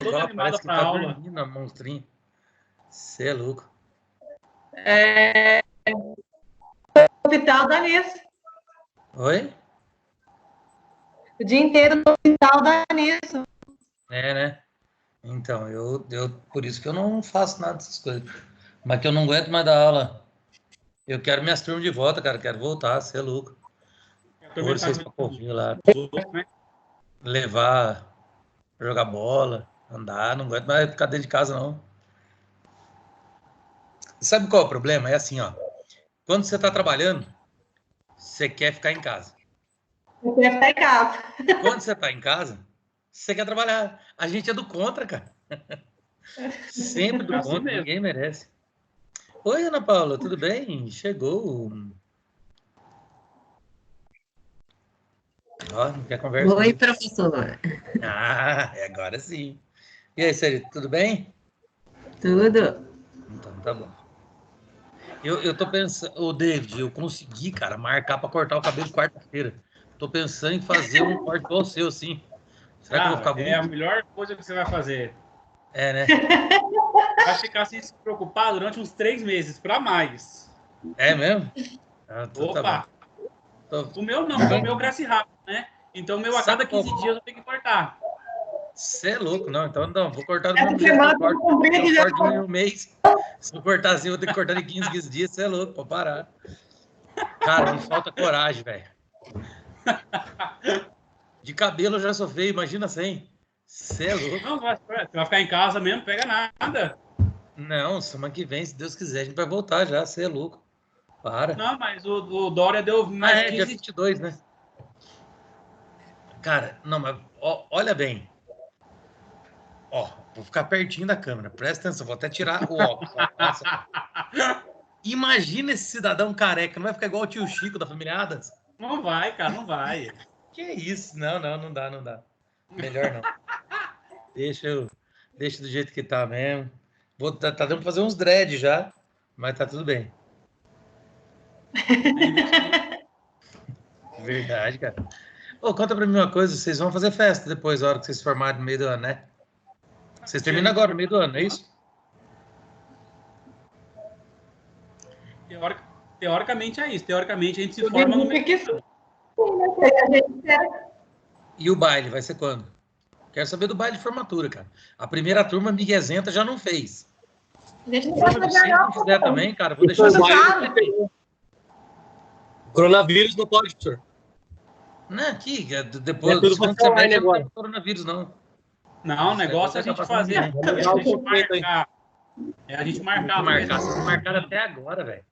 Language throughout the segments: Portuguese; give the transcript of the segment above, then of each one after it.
toda animada parece que pra tá aula. dormindo a monstrinha. Você é louco. Hospital dá nisso. Oi? O dia inteiro no hospital dá nisso. É, né? Então, eu por isso que eu não faço nada dessas coisas. Mas que eu não aguento mais dar aula. Eu quero minhas turmas de volta, cara. Quero voltar, você é louco. Pôr vocês pra correr lá. Né? Levar, jogar bola, andar. Não aguento mais ficar dentro de casa, não. Sabe qual é o problema? É assim, ó. Quando você tá trabalhando, você quer ficar em casa. Eu queria ficar em casa. Quando você tá em casa, você quer trabalhar. A gente é do contra, cara. Sempre do É assim contra, mesmo. ninguém merece. Oi, Ana Paula, tudo bem? Chegou. Ó, não quer conversa Oi, comigo. professor. Ah, agora sim. E aí, Sérgio, tudo bem? Tudo? Então, tá bom. Eu tô pensando, ô David, eu consegui, cara, marcar para cortar o cabelo quarta-feira. Tô pensando em fazer um corte igual o seu, assim. Será que eu vou ficar Cara, é a bonito? melhor coisa que você vai fazer. É, né? Vai ficar sem se preocupar durante uns 3 meses, pra mais. É mesmo? Ah, então tá bom. Opa! Tô- O meu não, o meu cresce rápido, né? Então o meu a Sabe cada qual? 15 dias eu tenho que cortar. Você é louco, não. Então não, vou cortar do Essa mesmo jeito que eu semana tá corto. comprido Eu já. corto em um mês. Se eu cortar assim, eu vou ter que cortar em 15 dias. Você é louco, pode parar. Cara, me falta coragem, velho. De cabelo eu já sou feio, imagina sem. Você é louco. Não, você vai ficar em casa mesmo, pega nada. Não, semana que vem, se Deus quiser, a gente vai voltar já. Você é louco. Para. Não, mas o Dória deu Ah, mais é, dia 15 22, né? Cara, não, mas olha bem. Ó, vou ficar pertinho da câmera. Presta atenção, vou até tirar o óculos. Ó. Nossa. Imagina esse cidadão careca. Não vai ficar igual o tio Chico da família Adams? Não vai, cara, não vai. Que isso? Não, não dá, não dá. Melhor não. Deixa do jeito que tá mesmo. Tá dando pra fazer uns dread já, mas tá tudo bem. Verdade, cara. Ô, conta pra mim uma coisa, vocês vão fazer festa depois, a hora que vocês se formarem no meio do ano, né? Vocês terminam agora, no meio do ano, não é isso? Teoricamente é isso. Teoricamente a gente se forma no meio do ano. A gente espera. E o baile vai ser quando? Quero saber do baile de formatura, cara. A primeira turma miguezenta já não fez. A gente não Se vai fazer vocês não fizer também, cara, vou deixar vocês. Coronavírus não pode, professor. Não, aqui, depois É tudo do segundo pra online semestre não agora. tem coronavírus, não. Não, o negócio é a gente fazer. A gente marcar. É a gente marcar a festa. Vocês marcaram até agora, velho.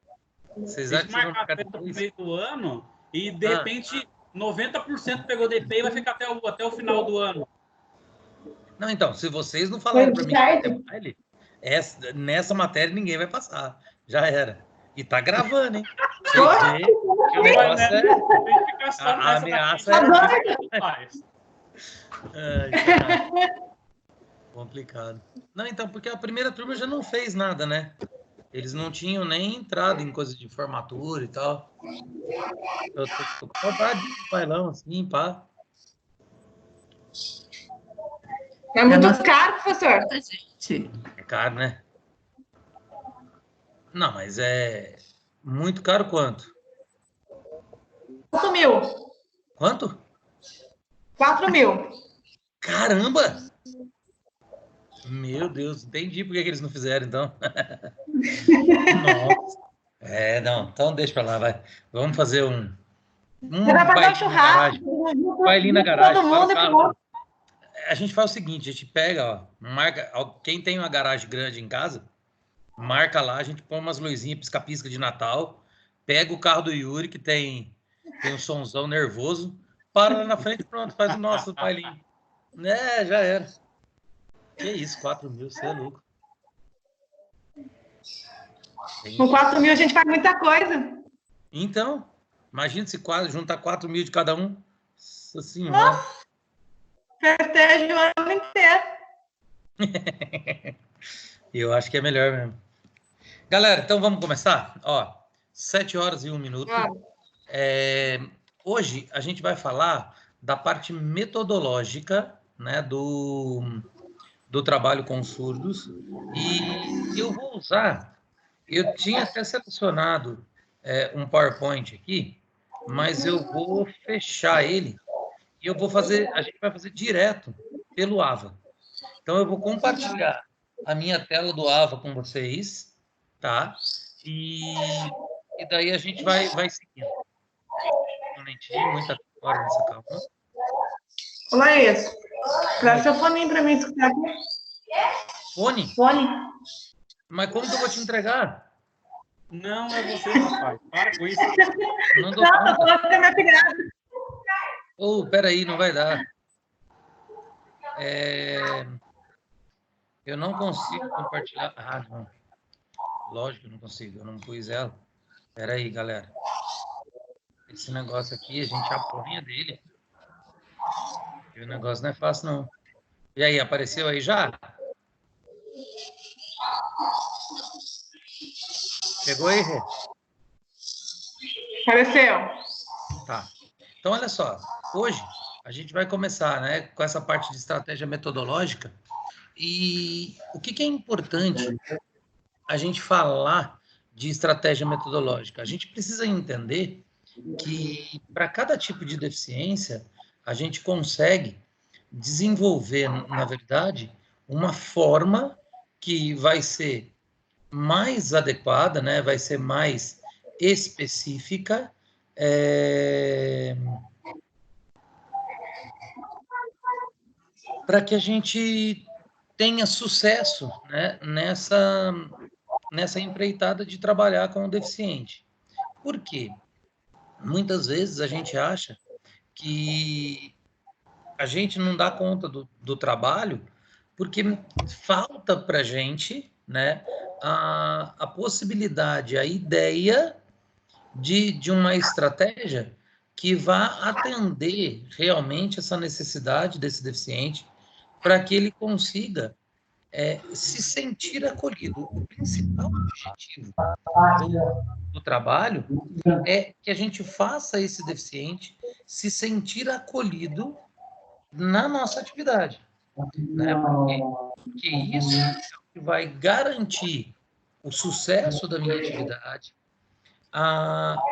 Vocês A acham gente que vocês vão marcar a ficar festa no depois? meio do ano e de repente 90% pegou DP e vai ficar até o final do ano. Não, então, se vocês não falarem pra mim que vai Certo. ter baile, nessa matéria ninguém vai passar. Já era. E tá gravando, hein? Vocês veem que o negócio é. Tem que ficar só A nessa ameaça daqui. é. Faz. Ai, caralho. Complicado. Não, então, porque a primeira turma já não fez nada, né? Eles não tinham nem entrado em coisa de formatura e tal. Eu tô com saudade de bailão, assim, pá. É muito caro, professor. Gente, É caro, né? Não, mas é muito caro quanto? 4 mil. Quanto? 4 mil. Caramba! Meu Deus, entendi por que eles não fizeram, então. Nossa. É, não, então deixa pra lá, vai. Vamos fazer um Você vai fazer um bailinho na churrasco. garagem. Bailinho na garagem. Todo mundo. Fala. A gente faz o seguinte, a gente pega, ó, marca, quem tem uma garagem grande em casa, marca lá, a gente põe umas luzinhas pisca-pisca de Natal, pega o carro do Yuri, que tem um sonzão nervoso, para lá na frente, pronto, faz o nosso bailinho. É, já era. Que isso, 4 mil, você é louco. Com 4 mil a gente faz muita coisa. Então, imagina se juntar 4 mil de cada um. Nossa senhora. Festeja o ano inteiro. Eu acho que é melhor mesmo. Galera, então vamos começar? Ó, 7 horas e 1 minuto. Hoje a gente vai falar da parte metodológica, né, do trabalho com surdos. E eu vou usar, eu tinha até selecionado um PowerPoint aqui, mas eu vou fechar ele e eu vou fazer, a gente vai fazer direto pelo AVA. Então, eu vou compartilhar a minha tela do AVA com vocês, tá? E daí a gente vai seguindo. Um momentinho, muita hora nessa calma. Ô, Laís, traz seu foninho pra mim escutar aqui. Fone? Fone. Mas como que eu vou te entregar? Não é você, rapaz. Para com isso. Não dou Não, tô conta. falando com a minha filhada. Oh, peraí, não vai dar. Eu não consigo compartilhar. Ah, não. Lógico que eu não consigo. Eu não pus ela. Peraí, galera. Esse negócio aqui, a gente apanha dele. E o negócio não é fácil, não. E aí, apareceu aí já? Chegou aí, Rê? Apareceu. Tá. Então, olha só. Hoje, a gente vai começar, né, com essa parte de estratégia metodológica. E o que é importante a gente falar de estratégia metodológica? A gente precisa entender que, para cada tipo de deficiência, a gente consegue desenvolver, na verdade, uma forma que vai ser mais adequada, né? Vai ser mais específica, para que a gente tenha sucesso, né? Nessa empreitada de trabalhar com o deficiente. Por quê? Muitas vezes a gente acha que a gente não dá conta do trabalho porque falta para a gente, né, a possibilidade, a ideia de uma estratégia que vá atender realmente essa necessidade desse deficiente para que ele consiga se sentir acolhido. O principal objetivo do trabalho é que a gente faça esse deficiente se sentir acolhido na nossa atividade, né? Porque isso é o que vai garantir o sucesso da minha atividade,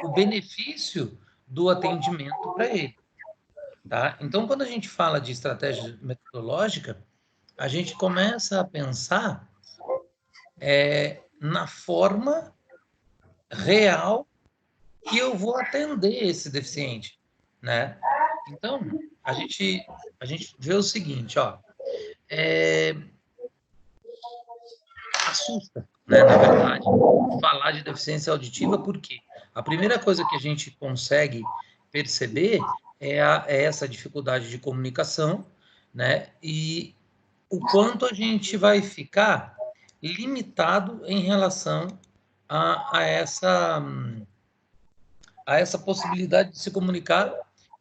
o benefício do atendimento para ele, tá? Então, quando a gente fala de estratégia metodológica, a gente começa a pensar na forma real que eu vou atender esse deficiente, né? Então, a gente vê o seguinte, ó, assusta, né, na verdade, falar de deficiência auditiva, porque a primeira coisa que a gente consegue perceber é essa dificuldade de comunicação, né, e o quanto a gente vai ficar limitado em relação a essa possibilidade de se comunicar,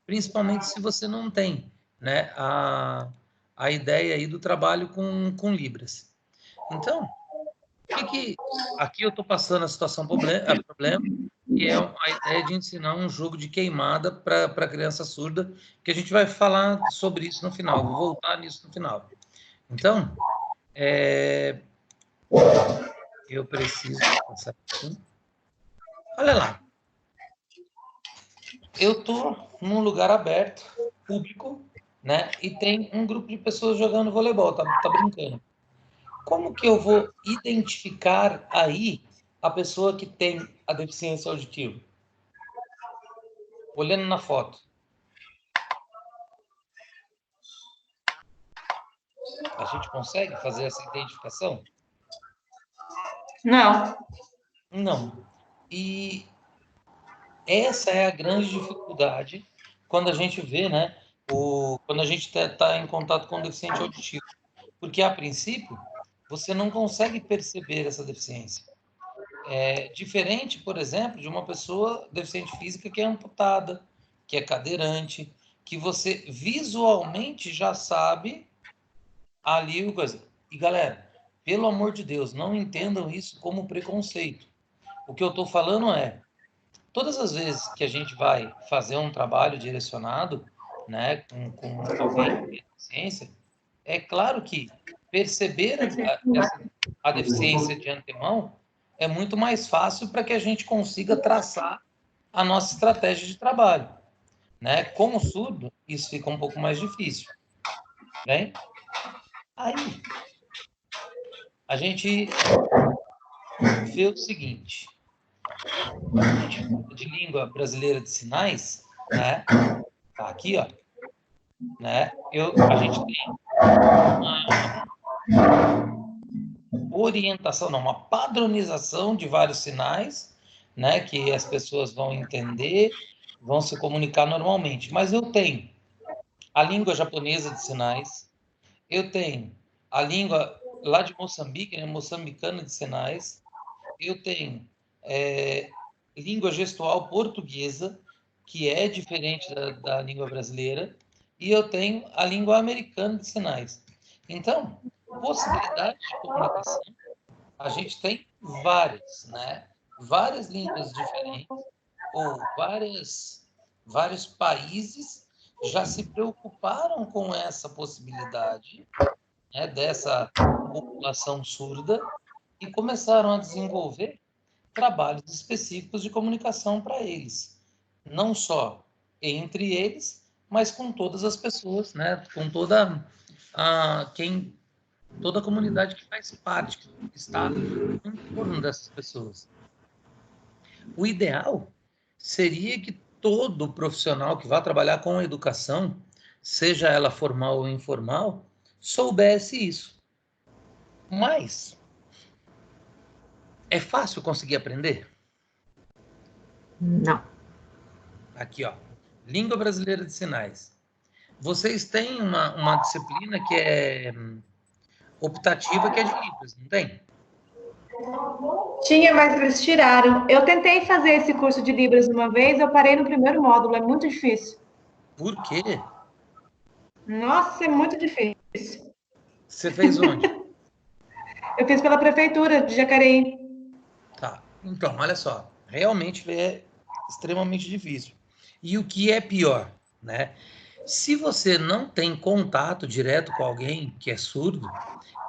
principalmente se você não tem, né, a ideia aí do trabalho com Libras. Então, aqui eu estou passando a situação problema, que é a ideia de ensinar um jogo de queimada para criança surda, que a gente vai falar sobre isso no final, vou voltar nisso no final. Então, eu preciso passar aqui. Olha lá. Eu estou num lugar aberto, público, né? E tem um grupo de pessoas jogando voleibol, tá brincando. Como que eu vou identificar aí a pessoa que tem a deficiência auditiva? Olhando na foto. A gente consegue fazer essa identificação? Não. Não. E essa é a grande dificuldade quando a gente vê, né? Quando a gente está em contato com o deficiente auditivo. Porque, a princípio, você não consegue perceber essa deficiência. É diferente, por exemplo, de uma pessoa deficiente física que é amputada, que é cadeirante, que você visualmente já sabe ali o coisa. E, galera, pelo amor de Deus, não entendam isso como preconceito. O que eu estou falando é, todas as vezes que a gente vai fazer um trabalho direcionado, né, com alguém com deficiência, é claro que, perceber a deficiência de antemão é muito mais fácil para que a gente consiga traçar a nossa estratégia de trabalho, né? Como surdo, isso fica um pouco mais difícil, bem? Aí, a gente vê o seguinte, de língua brasileira de sinais, né? Tá aqui, ó, né? A gente tem uma orientação, não, uma padronização de vários sinais, né? Que as pessoas vão entender, vão se comunicar normalmente. Mas eu tenho a língua japonesa de sinais, eu tenho a língua lá de Moçambique, né? Moçambicana de sinais, eu tenho língua gestual portuguesa, que é diferente da língua brasileira, e eu tenho a língua americana de sinais. Então, possibilidade de comunicação, a gente tem várias, né? Várias línguas diferentes, ou vários países já se preocuparam com essa possibilidade, né, dessa população surda e começaram a desenvolver trabalhos específicos de comunicação para eles, não só entre eles, mas com todas as pessoas, né? Com toda a comunidade que faz parte, que está em torno dessas pessoas. O ideal seria que todo profissional que vá trabalhar com a educação, seja ela formal ou informal, soubesse isso. Mas é fácil conseguir aprender? Não. Aqui, ó. Língua Brasileira de Sinais. Vocês têm uma disciplina que é optativa, que é de Libras, não tem? Tinha, mas eles tiraram. Eu tentei fazer esse curso de Libras uma vez, eu parei no primeiro módulo, é muito difícil. Por quê? Nossa, é muito difícil. Você fez onde? Eu fiz pela prefeitura de Jacareí. Tá. Então, olha só. Realmente é extremamente difícil. E o que é pior, né? Se você não tem contato direto com alguém que é surdo,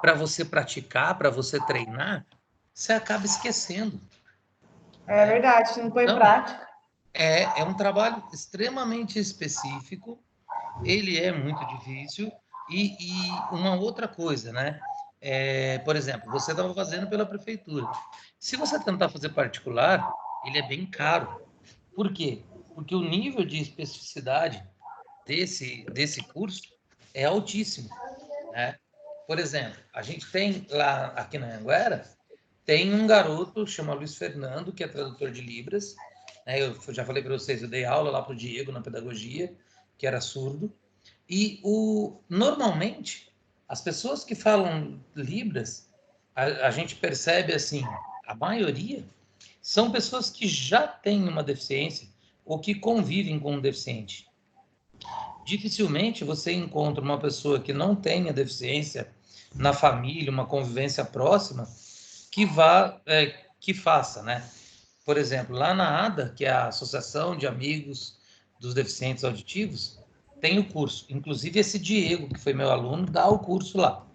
para você praticar, para você treinar, você acaba esquecendo. É verdade, não foi Então, prática. é um trabalho extremamente específico, ele é muito difícil, e uma outra coisa, né? Por exemplo, você estava fazendo pela prefeitura. Se você tentar fazer particular, ele é bem caro. Por quê? Porque o nível de especificidade desse curso é altíssimo, né? Por exemplo, a gente tem lá aqui na Anguera, tem um garoto chama Luiz Fernando, que é tradutor de Libras, né? Eu já falei para vocês, eu dei aula lá para o Diego na pedagogia, que era surdo, e normalmente as pessoas que falam Libras, a gente percebe assim, a maioria são pessoas que já têm uma deficiência ou que convivem com um deficiente. Dificilmente você encontra uma pessoa que não tenha deficiência na família, uma convivência próxima, que faça, né? Por exemplo, lá na ADA, que é a Associação de Amigos dos Deficientes Auditivos, tem o curso. Inclusive esse Diego, que foi meu aluno, dá o curso lá.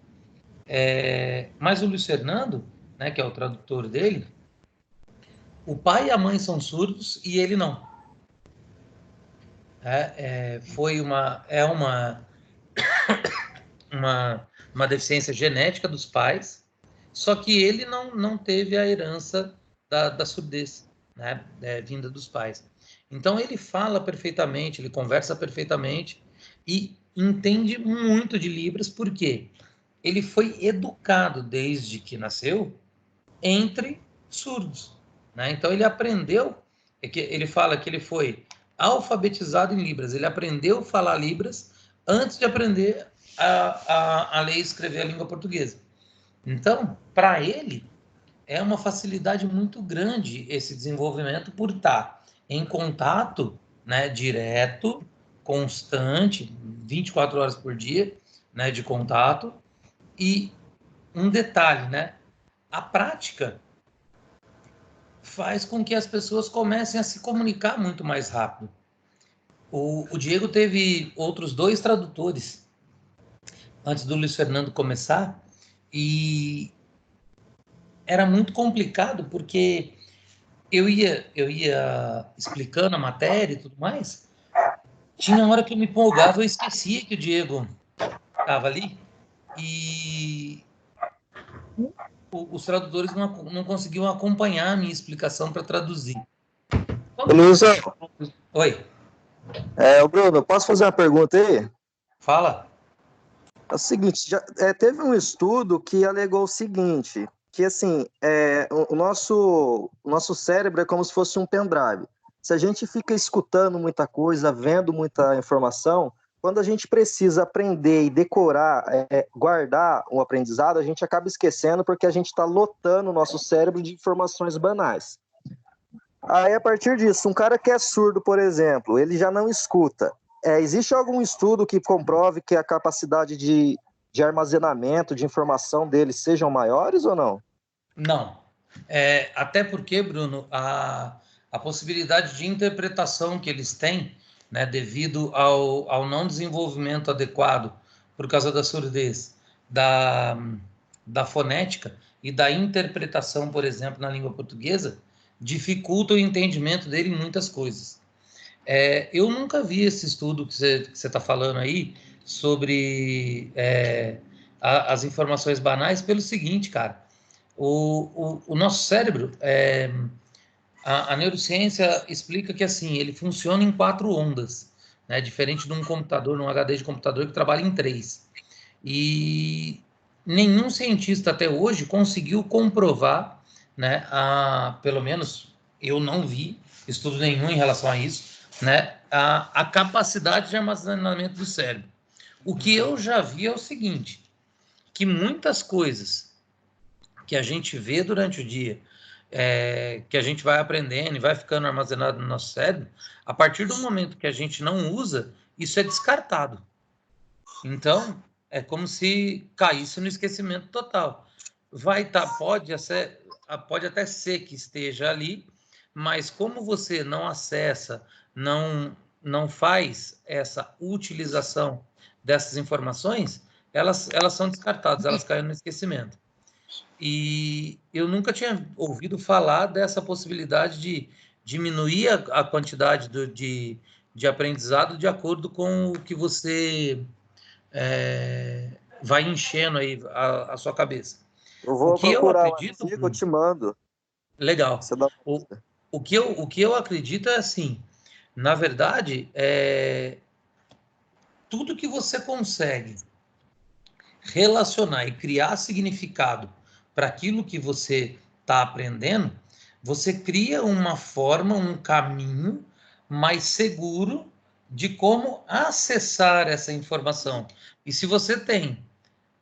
Mas o Luiz Fernando, né, que é o tradutor dele, o pai e a mãe são surdos e ele não. Foi uma deficiência genética dos pais, só que ele não teve a herança da surdez, né, vinda dos pais. Então ele fala perfeitamente, ele conversa perfeitamente e entende muito de Libras, porque ele foi educado desde que nasceu entre surdos, né? Então ele aprendeu, ele fala que ele foi alfabetizado em Libras, ele aprendeu a falar Libras antes de aprender a ler e escrever a língua portuguesa. Então, para ele, é uma facilidade muito grande esse desenvolvimento por estar em contato, né, direto, constante, 24 horas por dia, né, de contato. E um detalhe, né, a prática faz com que as pessoas comecem a se comunicar muito mais rápido. O Diego teve outros 2 tradutores antes do Luiz Fernando começar, E era muito complicado, porque eu ia explicando a matéria e tudo mais, tinha hora que eu me empolgava, eu esquecia que o Diego estava ali, e os tradutores não conseguiam acompanhar a minha explicação para traduzir. Luísa, Oi, Bruno, posso fazer uma pergunta aí? fala. É o seguinte, teve um estudo que alegou o seguinte, que assim, o nosso cérebro é como se fosse um pendrive. Se a gente fica escutando muita coisa, vendo muita informação, quando a gente precisa aprender e decorar, guardar um aprendizado, a gente acaba esquecendo porque a gente está lotando o nosso cérebro de informações banais. Aí, a partir disso, um cara que é surdo, por exemplo, ele já não escuta. Existe algum estudo que comprove que a capacidade de armazenamento, de informação dele sejam maiores ou não? Não. Até porque, Bruno, a possibilidade de interpretação que eles têm, né, devido ao não desenvolvimento adequado, por causa da surdez, da fonética e da interpretação, por exemplo, na língua portuguesa, dificulta o entendimento dele em muitas coisas. Eu nunca vi esse estudo que você está falando aí sobre as informações banais pelo seguinte, cara. O nosso cérebro, a neurociência explica que assim, ele funciona em 4 ondas, né? Diferente de um computador, num HD de computador que trabalha em 3. E nenhum cientista até hoje conseguiu comprovar, né? Pelo menos eu não vi estudo nenhum em relação a isso, né? A capacidade de armazenamento do cérebro. O que eu já vi é o seguinte, que muitas coisas que a gente vê durante o dia, que a gente vai aprendendo e vai ficando armazenado no nosso cérebro, a partir do momento que a gente não usa, isso é descartado. Então, é como se caísse no esquecimento total. Pode até ser que esteja ali, mas como você não acessa, não faz essa utilização dessas informações, elas são descartadas, elas caem no esquecimento. E eu nunca tinha ouvido falar dessa possibilidade de diminuir a quantidade de aprendizado de acordo com o que você vai enchendo aí a sua cabeça. Eu O vou que eu procurar o acredito, artigo, eu te mando. legal. Você dá uma O, olhada. o que eu acredito é assim, na verdade, tudo que você consegue relacionar e criar significado para aquilo que você está aprendendo, você cria uma forma, um caminho mais seguro de como acessar essa informação. E se você tem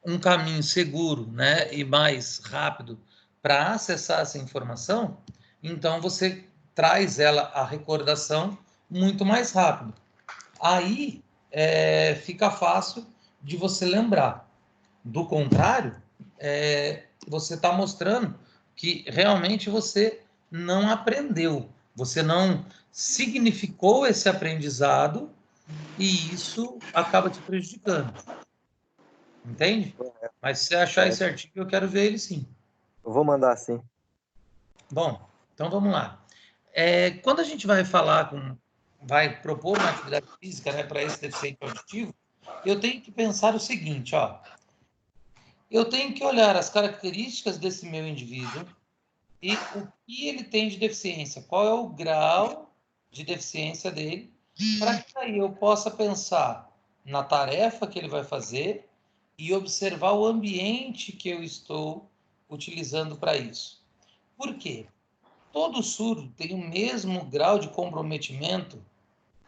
um caminho seguro, né, e mais rápido para acessar essa informação, então você traz ela à recordação muito mais rápido. Aí fica fácil de você lembrar. Do contrário, você está mostrando que realmente você não aprendeu, você não significou esse aprendizado e isso acaba te prejudicando. Entende? Mas se você achar esse artigo, eu quero ver ele sim. Eu vou mandar sim. Bom, então vamos lá. Quando a gente vai propor uma atividade física, né, para esse deficiente auditivo, eu tenho que pensar o seguinte, ó. Eu tenho que olhar as características desse meu indivíduo e o que ele tem de deficiência, qual é o grau de deficiência dele, para que aí eu possa pensar na tarefa que ele vai fazer e observar o ambiente que eu estou utilizando para isso. Por quê? Todo surdo tem o mesmo grau de comprometimento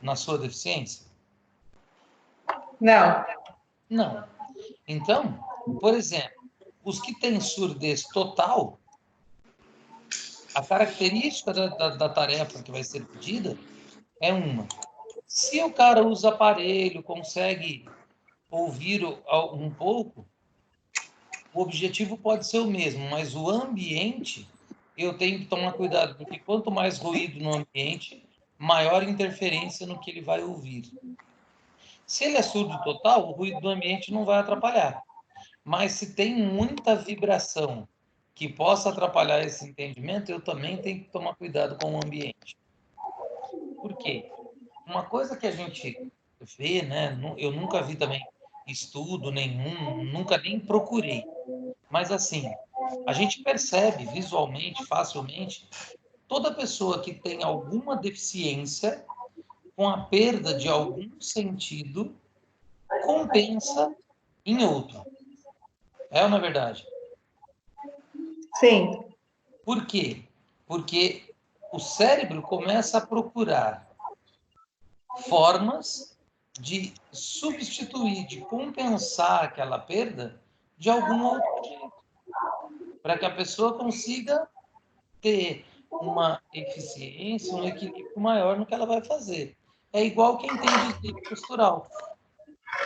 na sua deficiência? Não. Não. Então, por exemplo, os que têm surdez total, a característica da tarefa que vai ser pedida é uma. Se o cara usa aparelho, consegue ouvir um pouco, o objetivo pode ser o mesmo, mas o ambiente, eu tenho que tomar cuidado, porque quanto mais ruído no ambiente, maior interferência no que ele vai ouvir. Se ele é surdo total, o ruído do ambiente não vai atrapalhar. Mas se tem muita vibração que possa atrapalhar esse entendimento, eu também tenho que tomar cuidado com o ambiente. Por quê? Uma coisa que a gente vê, né? Eu nunca vi também estudo nenhum, nunca nem procurei. Mas assim, a gente percebe visualmente, facilmente, toda pessoa que tem alguma deficiência com a perda de algum sentido compensa em outro. É ou não é verdade? Sim. Por quê? Porque o cérebro começa a procurar formas de substituir, de compensar aquela perda de algum outro jeito, para que a pessoa consiga ter uma eficiência, um equilíbrio maior no que ela vai fazer. É igual quem tem desvio postural.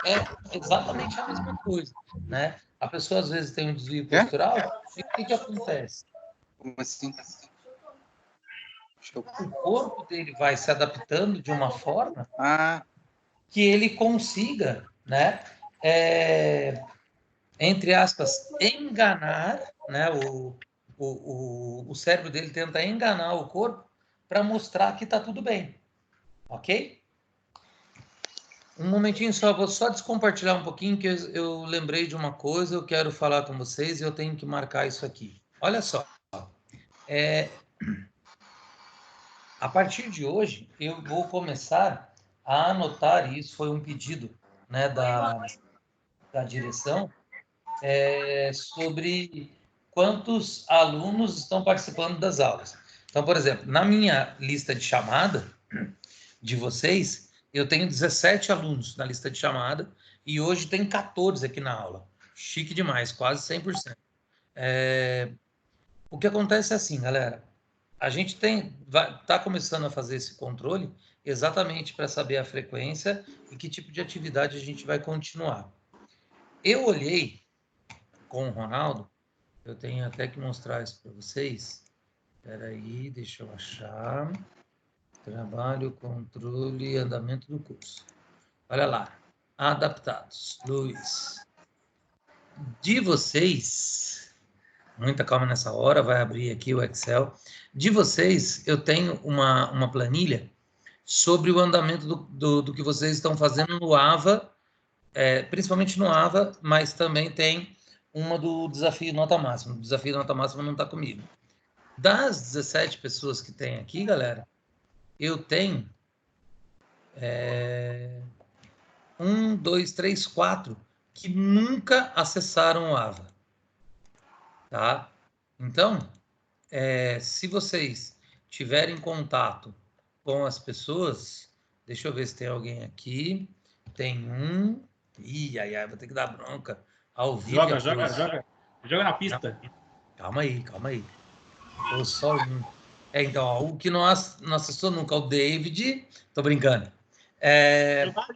É exatamente a mesma coisa, né? A pessoa às vezes tem um desvio postural e o que acontece? Como assim? O corpo dele vai se adaptando de uma forma Ah, que ele consiga, né, entre aspas, enganar, né, o cérebro dele tenta enganar o corpo para mostrar que está tudo bem, ok? Um momentinho só, vou só descompartilhar um pouquinho, que eu lembrei de uma coisa, eu quero falar com vocês e eu tenho que marcar isso aqui. Olha só, a partir de hoje, eu vou começar a anotar, e isso foi um pedido, né, da direção, sobre quantos alunos estão participando das aulas. Então, por exemplo, na minha lista de chamada de vocês, eu tenho 17 alunos na lista de chamada e hoje tem 14 aqui na aula. Chique demais, quase 100%. O que acontece é assim, galera, a gente está começando a fazer esse controle exatamente para saber a frequência e que tipo de atividade a gente vai continuar. Eu olhei com o Ronaldo, eu tenho até que mostrar isso para vocês. Espera aí, deixa eu achar. Trabalho, controle e andamento do curso. Olha lá, adaptados. Luiz. De vocês, muita calma nessa hora, vai abrir aqui o Excel. De vocês, eu tenho uma planilha sobre o andamento do que vocês estão fazendo no AVA, principalmente no AVA, mas também tem uma do desafio nota máxima. O desafio nota máxima não está comigo. Das 17 pessoas que tem aqui, galera, eu tenho 1, 2, 3, 4 que nunca acessaram o AVA. Tá? Então, se vocês tiverem contato com as pessoas, deixa eu ver se tem alguém aqui. Tem um. Ih, ai, vou ter que dar bronca. Ao vivo. Joga na pista. Não, calma aí. Ou só um. Então, ó, o que não acessou nunca, o David. Tô brincando.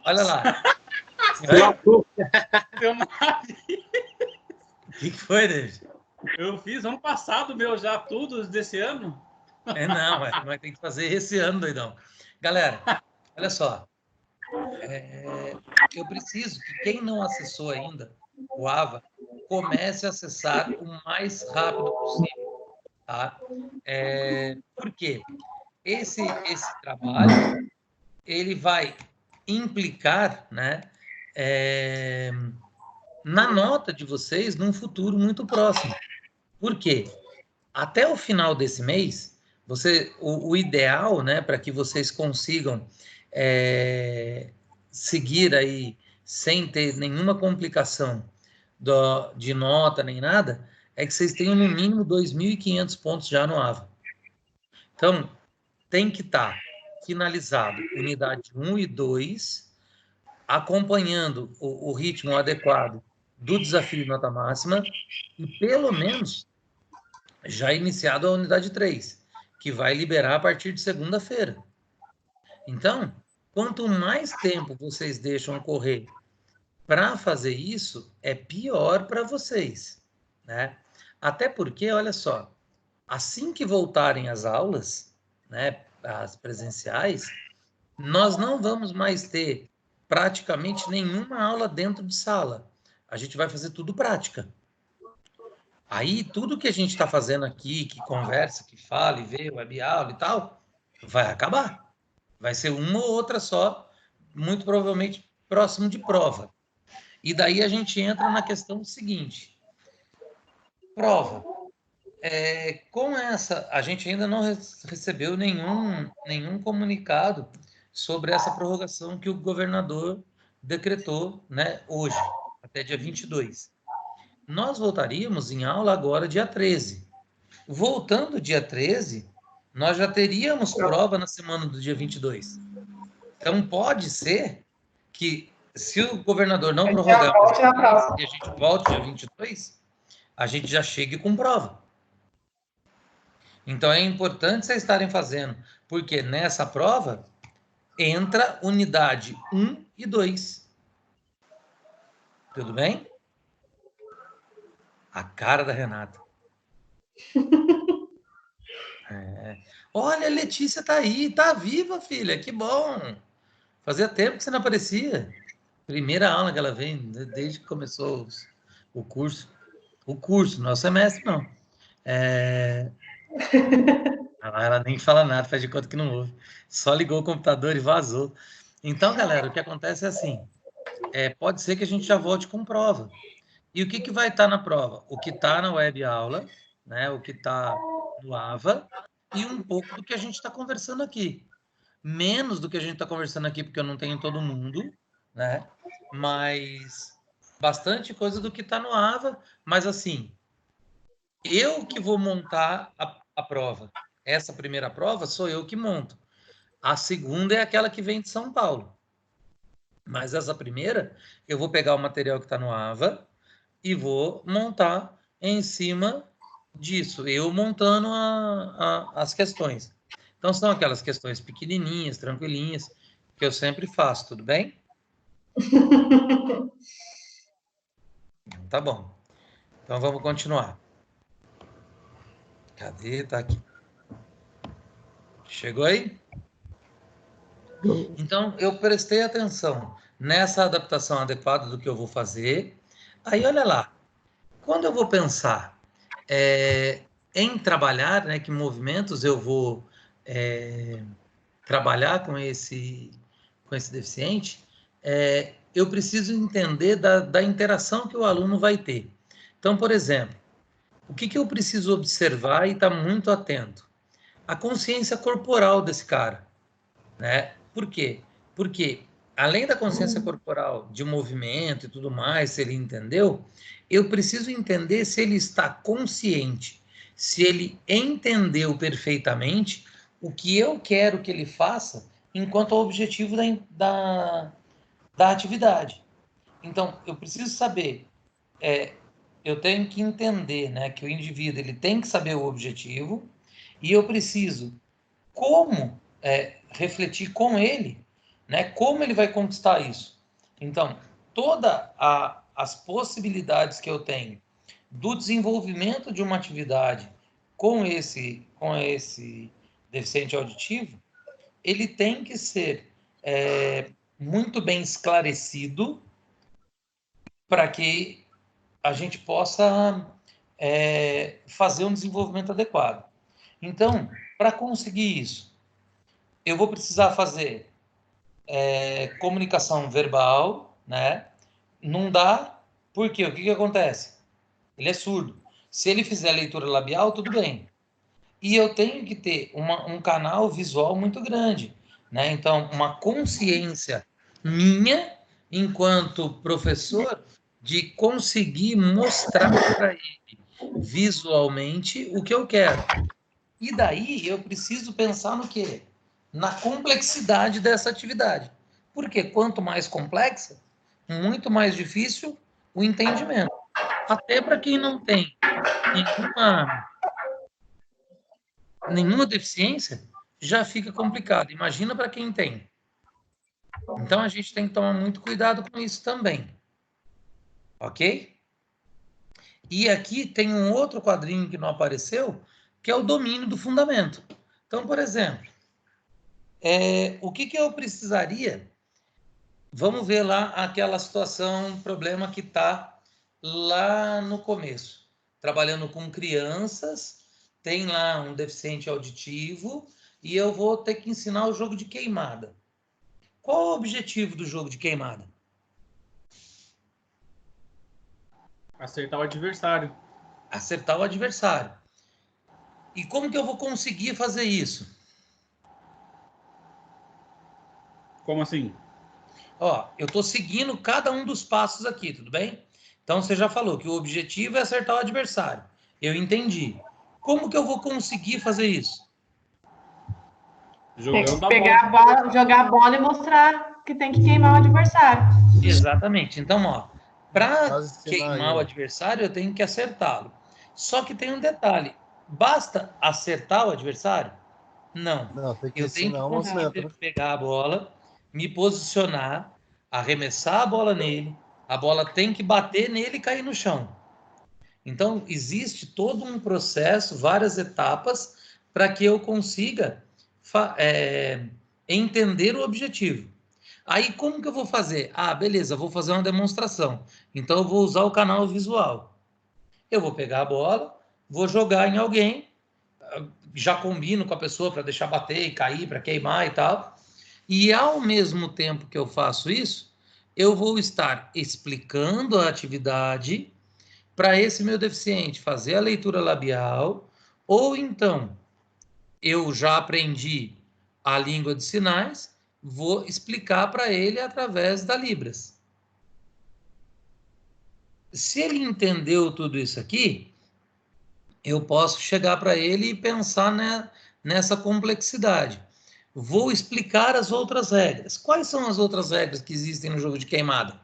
Olha lá. O que foi, David? Eu fiz ano passado, meu, já tudo desse ano. Mas tem que fazer esse ano, doidão. Galera, olha só. Eu preciso que quem não acessou ainda o AVA comece a acessar o mais rápido possível. Tá? Por quê? Esse trabalho ele vai implicar, né, na nota de vocês num futuro muito próximo. Por quê? Até o final desse mês, o ideal, né, para que vocês consigam seguir aí sem ter nenhuma complicação de nota nem nada, é que vocês tenham no mínimo 2.500 pontos já no AVA. Então, tem que estar finalizado unidade 1 e 2, acompanhando o ritmo adequado do desafio nota máxima e, pelo menos, já iniciado a unidade 3, que vai liberar a partir de segunda-feira. Então, quanto mais tempo vocês deixam correr para fazer isso, é pior para vocês, né? Até porque, olha só, assim que voltarem as aulas, né, as presenciais, nós não vamos mais ter praticamente nenhuma aula dentro de sala. a gente vai fazer tudo prática. Aí, tudo que a gente está fazendo aqui, que conversa, que fala, e vê, web aula e tal, vai acabar. Vai ser uma ou outra só, muito provavelmente próximo de prova. E daí a gente entra na questão seguinte. Prova. Com essa, a gente ainda não recebeu nenhum comunicado sobre essa prorrogação que o governador decretou, né, hoje, até dia 22. Nós voltaríamos em aula agora dia 13. Voltando dia 13, nós já teríamos prova na semana do dia 22. Então, pode ser que, se o governador não prorrogar e a gente volte dia 22, a gente já chegue com prova. Então, é importante vocês estarem fazendo, porque nessa prova entra unidade 1 e 2. Tudo bem? A cara da Renata. Olha, a Letícia tá aí, tá viva, filha, que bom. Fazia tempo que você não aparecia. Primeira aula que ela vem, desde que começou o curso. O curso, não é o semestre, não. Ela nem fala nada, faz de conta que não ouve. Só ligou o computador e vazou. Então, galera, o que acontece é assim, pode ser que a gente já volte com prova. E o que vai estar na prova? O que está na web aula, né? O que está no AVA, e um pouco do que a gente está conversando aqui. Menos do que a gente está conversando aqui, porque eu não tenho todo mundo, né? Mas bastante coisa do que está no AVA, mas assim, eu que vou montar a prova. Essa primeira prova sou eu que monto. A segunda é aquela que vem de São Paulo. Mas essa primeira, eu vou pegar o material que está no AVA e vou montar em cima disso. Eu montando as questões. Então, são aquelas questões pequenininhas, tranquilinhas, que eu sempre faço, tudo bem? Tá bom. Então, vamos continuar. Cadê? Tá aqui. Chegou aí? Então, eu prestei atenção nessa adaptação adequada do que eu vou fazer. Aí, olha lá. Quando eu vou pensar em trabalhar, né, que movimentos eu vou trabalhar com esse deficiente, eu preciso entender da interação que o aluno vai ter. Então, por exemplo, o que eu preciso observar e estar muito atento? A consciência corporal desse cara, né? Por quê? Porque, além da consciência corporal de movimento e tudo mais, se ele entendeu, eu preciso entender se ele está consciente, se ele entendeu perfeitamente o que eu quero que ele faça enquanto ao objetivo da atividade. Então, eu preciso saber, eu tenho que entender, né, que o indivíduo ele tem que saber o objetivo, e eu preciso como refletir com ele, né, como ele vai conquistar isso. Então, todas as possibilidades que eu tenho do desenvolvimento de uma atividade com esse deficiente auditivo, ele tem que ser muito bem esclarecido para que a gente possa fazer um desenvolvimento adequado. Então, para conseguir isso, eu vou precisar fazer comunicação verbal, né? Não dá, porque o que acontece? Ele é surdo. Se ele fizer leitura labial, tudo bem. E eu tenho que ter um canal visual muito grande, né? Então, uma consciência minha, enquanto professor, de conseguir mostrar para ele visualmente o que eu quero. E daí eu preciso pensar no quê? Na complexidade dessa atividade. Porque quanto mais complexa, muito mais difícil o entendimento. Até para quem não tem nenhuma deficiência, já fica complicado. Imagina para quem tem. Então, a gente tem que tomar muito cuidado com isso também. Ok? E aqui tem um outro quadrinho que não apareceu, que é o domínio do fundamento. Então, por exemplo, o que eu precisaria? Vamos ver lá aquela situação, problema que está lá no começo, trabalhando com crianças, tem lá um deficiente auditivo e eu vou ter que ensinar o jogo de queimada. Qual o objetivo do jogo de queimada? Acertar o adversário. Acertar o adversário. E como que eu vou conseguir fazer isso? Como assim? Ó, eu estou seguindo cada um dos passos aqui, tudo bem? Então você já falou que o objetivo é acertar o adversário. Eu entendi. Como que eu vou conseguir fazer isso? Jogando a Pegar bola. a bola, jogar a bola e mostrar que tem que queimar o adversário. Exatamente. Então, ó, para Quase ensinar queimar o ele. adversário, eu tenho que acertá-lo. Só que tem um detalhe. Basta acertar o adversário? Não. Não, tem que Eu tenho que ensinar o conseguir movimento, né? pegar a bola, me posicionar, arremessar a bola nele, a bola tem que bater nele e cair no chão. Então, existe todo um processo, várias etapas, para que eu consiga entender o objetivo. Aí, como que eu vou fazer? Ah, beleza, vou fazer uma demonstração. Então, eu vou usar o canal visual. Eu vou pegar a bola, vou jogar em alguém, já combino com a pessoa para deixar bater e cair, para queimar e tal. E, ao mesmo tempo que eu faço isso, eu vou estar explicando a atividade para esse meu deficiente fazer a leitura labial, ou então eu já aprendi a língua de sinais, vou explicar para ele através da Libras. Se ele entendeu tudo isso aqui, eu posso chegar para ele e pensar nessa complexidade. Vou explicar as outras regras. Quais são as outras regras que existem no jogo de queimada?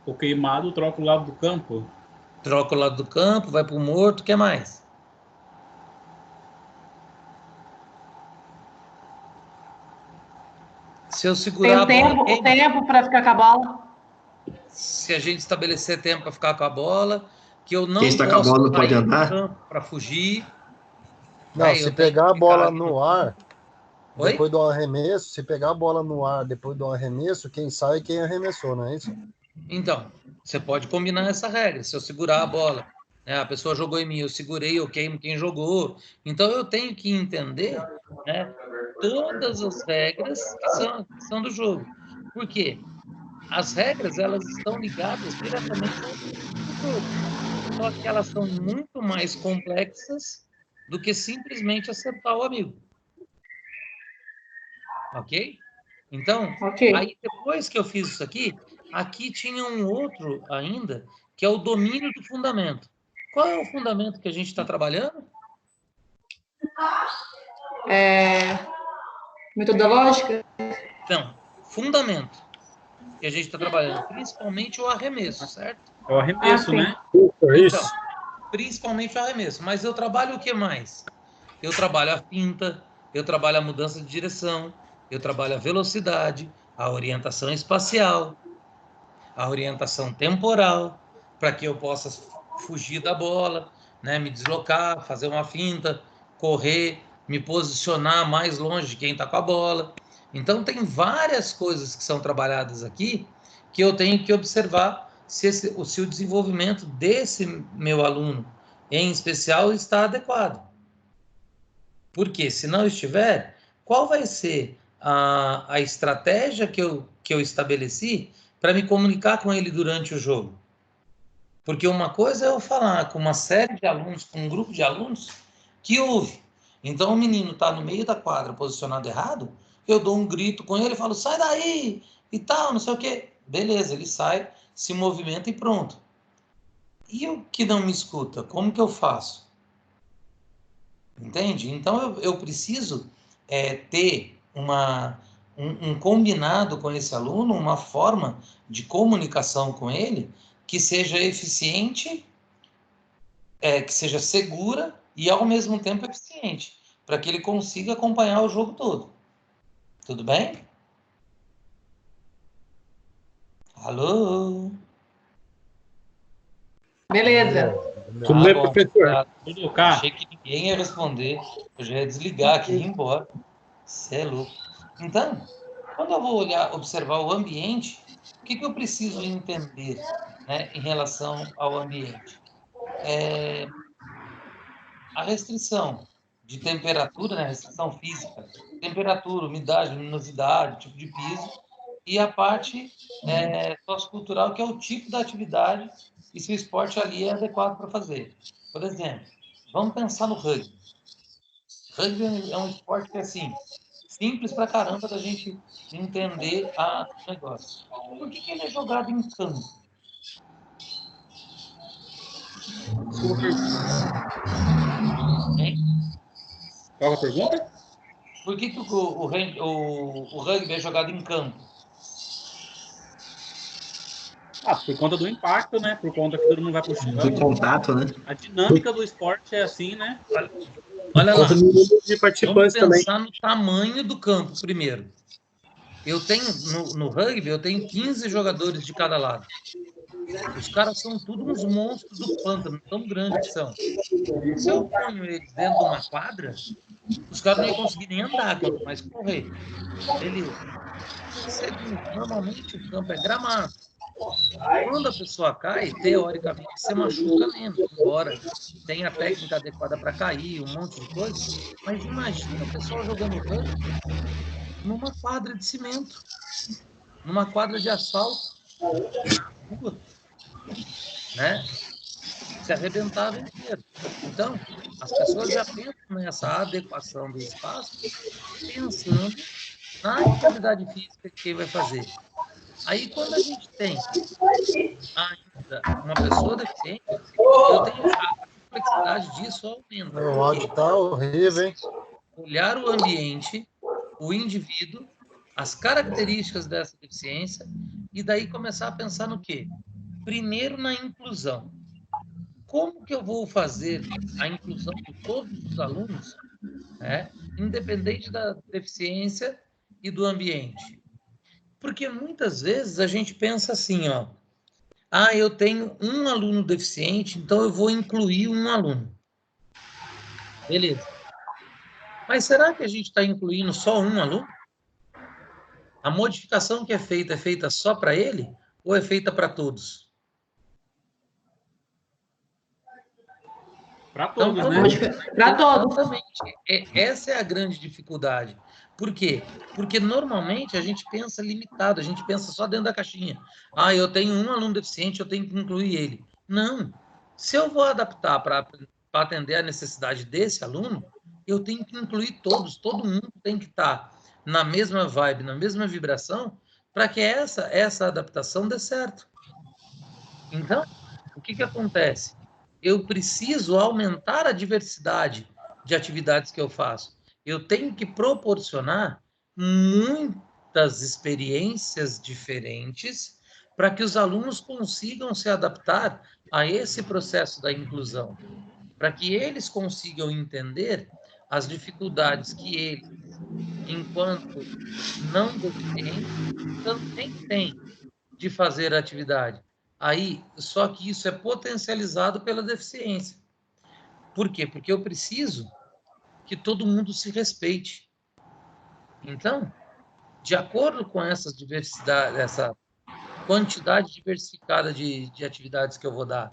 O queimado troca o lado do campo. Troca o lado do campo, vai para o morto, o que mais? Se eu segurar Tem a bola, o tempo para ficar com a bola. se a gente estabelecer tempo para ficar com a bola, que eu não Quem está com a bola não pode andar? para fugir. Não, se pegar a bola no ar, Oi? depois do arremesso, se pegar a bola no ar depois do arremesso, quem sai é quem arremessou, não é isso? Então, você pode combinar essa regra. Se eu segurar a bola, né, a pessoa jogou em mim, eu segurei, eu queimo quem jogou. Então, eu tenho que entender, né, todas as regras que são do jogo. Por quê? As regras, elas estão ligadas diretamente ao jogo. Só que elas são muito mais complexas do que simplesmente acertar o amigo. Ok? Então, Ok. aí depois que eu fiz isso aqui tinha um outro ainda, que é o domínio do fundamento. Qual é o fundamento que a gente está trabalhando? Metodológica? Não, fundamento que a gente está trabalhando, principalmente o arremesso, certo? É o arremesso, né? Então, principalmente o arremesso. Mas eu trabalho o que mais? Eu trabalho a finta, eu trabalho a mudança de direção, eu trabalho a velocidade, a orientação espacial, a orientação temporal, para que eu possa fugir da bola, né, me deslocar, fazer uma finta, correr, me posicionar mais longe de quem está com a bola. Então, tem várias coisas que são trabalhadas aqui que eu tenho que observar se o desenvolvimento desse meu aluno, em especial, está adequado. Porque, se não estiver, qual vai ser a estratégia que eu estabeleci para me comunicar com ele durante o jogo? Porque uma coisa é eu falar com uma série de alunos, com um grupo de alunos que ouve. Então, o menino está no meio da quadra, posicionado errado, eu dou um grito com ele e falo, sai daí, e tal, não sei o quê. Beleza, ele sai, se movimenta e pronto. E o que não me escuta, como que eu faço? Entende? Então, eu preciso ter um combinado com esse aluno, uma forma de comunicação com ele que seja eficiente, que seja segura e, ao mesmo tempo, eficiente, para que ele consiga acompanhar o jogo todo. Tudo bem? Alô? Beleza. Tudo bem, professor? Tudo cá. Achei que ninguém ia responder. Eu já ia desligar aqui e ir embora. Você é louco. Então, quando eu vou observar o ambiente, O que eu preciso entender, né, em relação ao ambiente? A restrição de temperatura, né, restrição física, temperatura, umidade, luminosidade, tipo de piso, e a parte sociocultural, que é o tipo da atividade e se o esporte ali é adequado para fazer. Por exemplo, vamos pensar no rugby. Rugby é um esporte que é assim, simples pra caramba da gente entender o negócio. Por que ele é jogado em campo? Hein? Qual é a pergunta? Por que o rugby é jogado em campo? Por conta do impacto, né? Por conta que todo mundo vai puxando. Do contato, né? A dinâmica do esporte é assim, né? Olha lá. De participantes Vamos também. pensar no tamanho do campo primeiro. Eu tenho, no rugby, eu tenho 15 jogadores de cada lado. Os caras são todos uns monstros do pântano, tão grandes que são. Se eu ponho eles dentro de uma quadra, os caras não iam conseguir nem andar, quanto mais correr. Beleza. Segundo, normalmente o campo é gramado. Quando a pessoa cai, teoricamente, você machuca menos, embora tenha a técnica adequada para cair, um monte de coisa. Mas imagina o pessoal jogando rugby numa quadra de cimento, numa quadra de asfalto, né? Se arrebentava inteiro. Então, as pessoas já pensam nessa adequação do espaço, pensando na atividade física que vai fazer. Aí, quando a gente tem ainda uma pessoa deficiente, eu tenho a complexidade disso aumenta. O áudio tá horrível, hein? Olhar o ambiente, o indivíduo, as características dessa deficiência, e daí começar a pensar no quê? Primeiro, na inclusão. Como que eu vou fazer a inclusão de todos os alunos, né, independente da deficiência e do ambiente? Porque muitas vezes a gente pensa assim, ó, eu tenho um aluno deficiente, então eu vou incluir um aluno. Beleza. Mas será que a gente está incluindo só um aluno? A modificação que é feita só para ele ou é feita para todos? Para todos, então, né? Para todos. Exatamente. Essa é a grande dificuldade. Por quê? Porque normalmente a gente pensa limitado, a gente pensa só dentro da caixinha. Eu tenho um aluno deficiente, eu tenho que incluir ele. Não. Se eu vou adaptar para atender a necessidade desse aluno, eu tenho que incluir todos. Todo mundo tem que estar na mesma vibe, na mesma vibração, para que essa adaptação dê certo. Então, o que acontece? Eu preciso aumentar a diversidade de atividades que eu faço. Eu tenho que proporcionar muitas experiências diferentes para que os alunos consigam se adaptar a esse processo da inclusão, para que eles consigam entender as dificuldades que eles, enquanto não deficientes, também têm de fazer a atividade. Só que isso é potencializado pela deficiência. Por quê? Porque eu preciso que todo mundo se respeite. Então, de acordo com essa diversidade, essa quantidade diversificada de atividades que eu vou dar,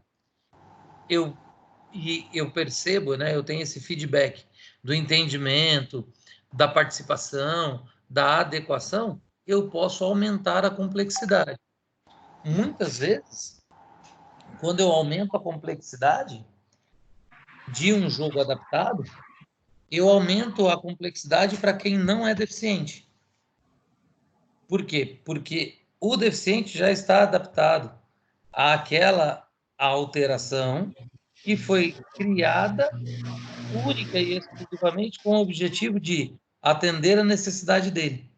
eu percebo, né, eu tenho esse feedback do entendimento, da participação, da adequação, eu posso aumentar a complexidade. Muitas vezes, quando eu aumento a complexidade de um jogo adaptado, eu aumento a complexidade para quem não é deficiente. Por quê? Porque o deficiente já está adaptado àquela alteração que foi criada única e exclusivamente com o objetivo de atender a necessidade dele.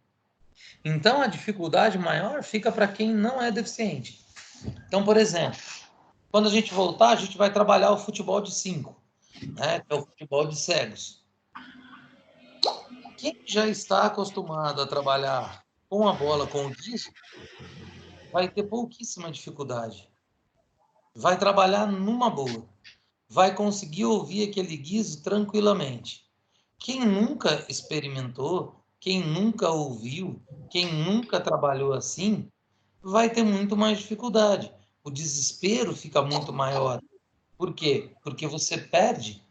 Então, a dificuldade maior fica para quem não é deficiente. Então, por exemplo, quando a gente voltar, a gente vai trabalhar o futebol de 5, né, que é o futebol de cegos. Quem já está acostumado a trabalhar com a bola, com o guiso, vai ter pouquíssima dificuldade. Vai trabalhar numa boa. Vai conseguir ouvir aquele guiso tranquilamente. Quem nunca experimentou, quem nunca ouviu, quem nunca trabalhou assim, vai ter muito mais dificuldade. O desespero fica muito maior. Por quê? Porque você perde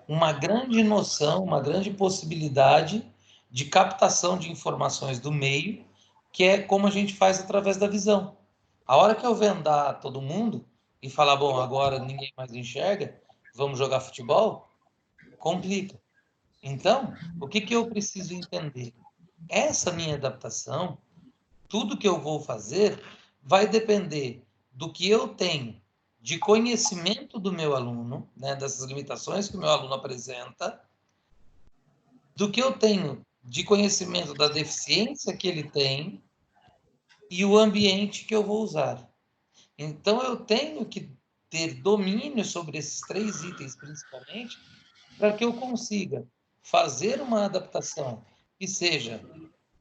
uma grande noção, uma grande possibilidade de captação de informações do meio, que é como a gente faz através da visão. A hora que eu vendar todo mundo e falar, bom, agora ninguém mais enxerga, vamos jogar futebol, complica. Então, o que eu preciso entender? Essa minha adaptação, tudo que eu vou fazer, vai depender do que eu tenho de conhecimento do meu aluno, né, dessas limitações que o meu aluno apresenta, do que eu tenho de conhecimento da deficiência que ele tem e o ambiente que eu vou usar. Então, eu tenho que ter domínio sobre esses 3 itens, principalmente, para que eu consiga fazer uma adaptação que seja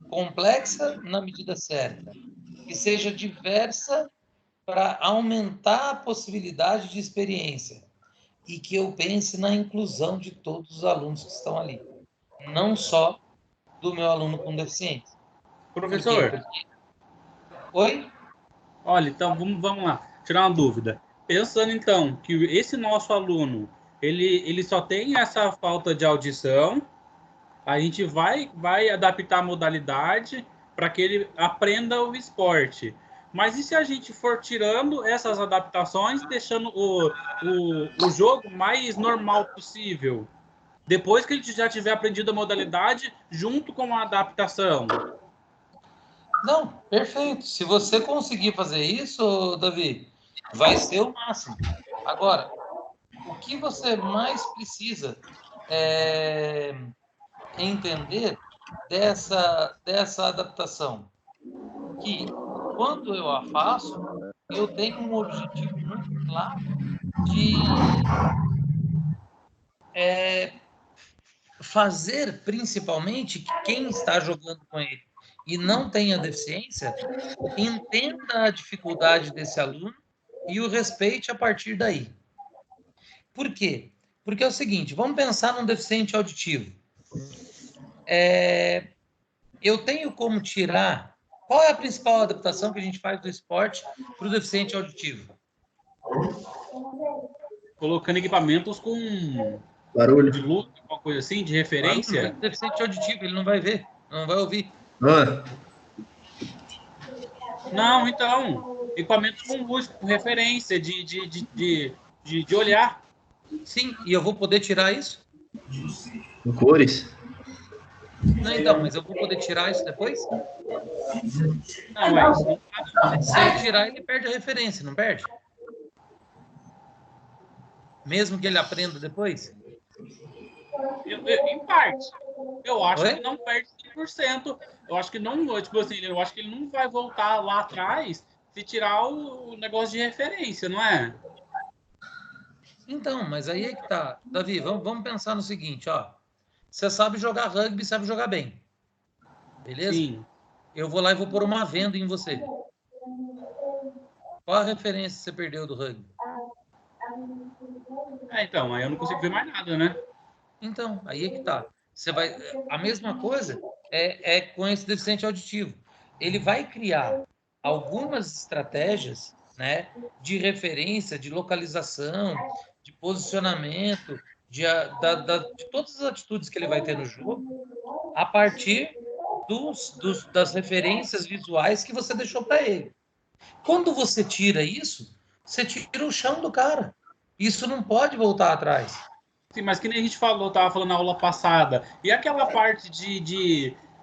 complexa na medida certa, que seja diversa para aumentar a possibilidade de experiência e que eu pense na inclusão de todos os alunos que estão ali, não só do meu aluno com deficiência. Professor, Por quê? Oi? olha, então vamos lá, tirar uma dúvida. Pensando então que esse nosso aluno, ele só tem essa falta de audição, a gente vai adaptar a modalidade para que ele aprenda o esporte. Mas e se a gente for tirando essas adaptações, deixando o jogo mais normal possível? Depois que a gente já tiver aprendido a modalidade, junto com a adaptação. Não, perfeito. Se você conseguir fazer isso, Davi, vai ser o máximo. Agora, o que você mais precisa entender dessa adaptação? Que quando eu a faço, eu tenho um objetivo muito claro de fazer, principalmente, que quem está jogando com ele e não tenha deficiência, entenda a dificuldade desse aluno e o respeite a partir daí. Por quê? Porque é o seguinte, vamos pensar num deficiente auditivo. Eu tenho como tirar... Qual é a principal adaptação que a gente faz do esporte para o deficiente auditivo? Colocando equipamentos com Barulho. de luz, alguma coisa assim, de referência. Barulho, deficiente auditivo, ele não vai ver, não vai ouvir. Ah, Não, então, equipamentos com luz, com referência, de olhar. Sim, e eu vou poder tirar isso? com cores. Não, então, mas eu vou poder tirar isso depois? Não, é isso. Se eu tirar, ele perde a referência, não perde? Mesmo que ele aprenda depois? Em parte. Eu acho Oi? que não perde 100%. Eu acho que não, tipo assim, eu acho que ele não vai voltar lá atrás se tirar o negócio de referência, não é? Então, mas aí é que tá. Davi, vamos pensar no seguinte, ó. Você sabe jogar rugby, sabe jogar bem. Beleza? Sim. Eu vou lá e vou pôr uma venda em você. Qual a referência que você perdeu do rugby? Então, aí eu não consigo ver mais nada, né? Então, aí é que tá. Você vai... A mesma coisa é com esse deficiente auditivo. Ele vai criar algumas estratégias, né, de referência, de localização, de posicionamento, de todas as atitudes que ele vai ter no jogo, a partir das referências visuais que você deixou para ele. Quando você tira isso, você tira o chão do cara. Isso não pode voltar atrás. Sim, mas que nem a gente falou, tava falando na aula passada. E aquela parte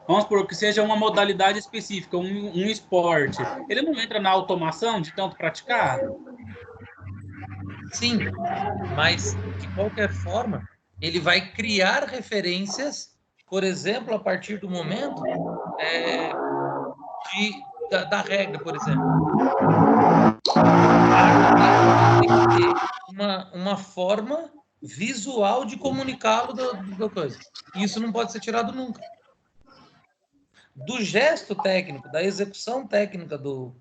vamos supor, que seja uma modalidade específica, um esporte. Ele não entra na automação de tanto praticar? Sim, mas de qualquer forma, ele vai criar referências, por exemplo, a partir do momento da regra, por exemplo. Tem que ter uma forma visual de comunicá-lo da coisa. E isso não pode ser tirado nunca. Do gesto técnico, da execução técnica do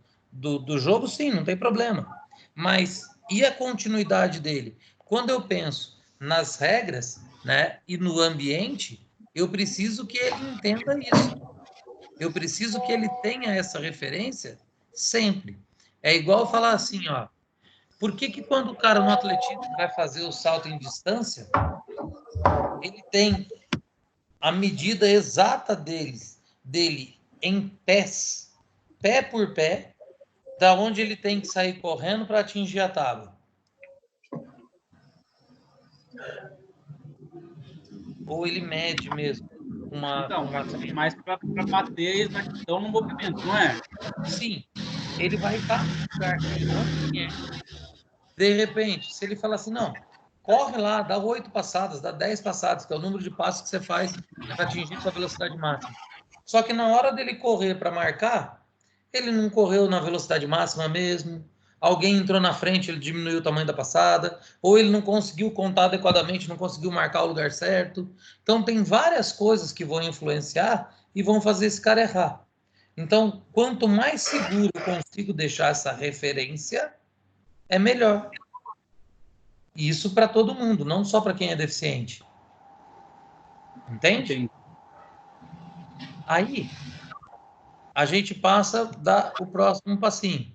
jogo, sim, não tem problema. Mas e a continuidade dele? Quando eu penso nas regras, né, e no ambiente, eu preciso que ele entenda isso. Eu preciso que ele tenha essa referência sempre. É igual falar assim, ó. Por que que quando o cara no atletismo vai fazer o salto em distância, ele tem a medida exata dele em pés, pé por pé, da onde ele tem que sair correndo para atingir a tábua? Ou ele mede mesmo Então, uma... mas para bater exatidão no movimento, não é? Sim, ele vai estar no lugar que ele não conhece. De repente, se ele falar assim, não, corre lá, dá 8 passadas, dá 10 passadas, que é o número de passos que você faz para atingir sua velocidade máxima. Só que na hora dele correr para marcar, ele não correu na velocidade máxima mesmo, alguém entrou na frente, ele diminuiu o tamanho da passada, ou ele não conseguiu contar adequadamente, não conseguiu marcar o lugar certo. Então, tem várias coisas que vão influenciar e vão fazer esse cara errar. Então, quanto mais seguro eu consigo deixar essa referência, é melhor. E isso para todo mundo, não só para quem é deficiente. Entende? Entendi. Aí, a gente passa a dar o próximo passinho.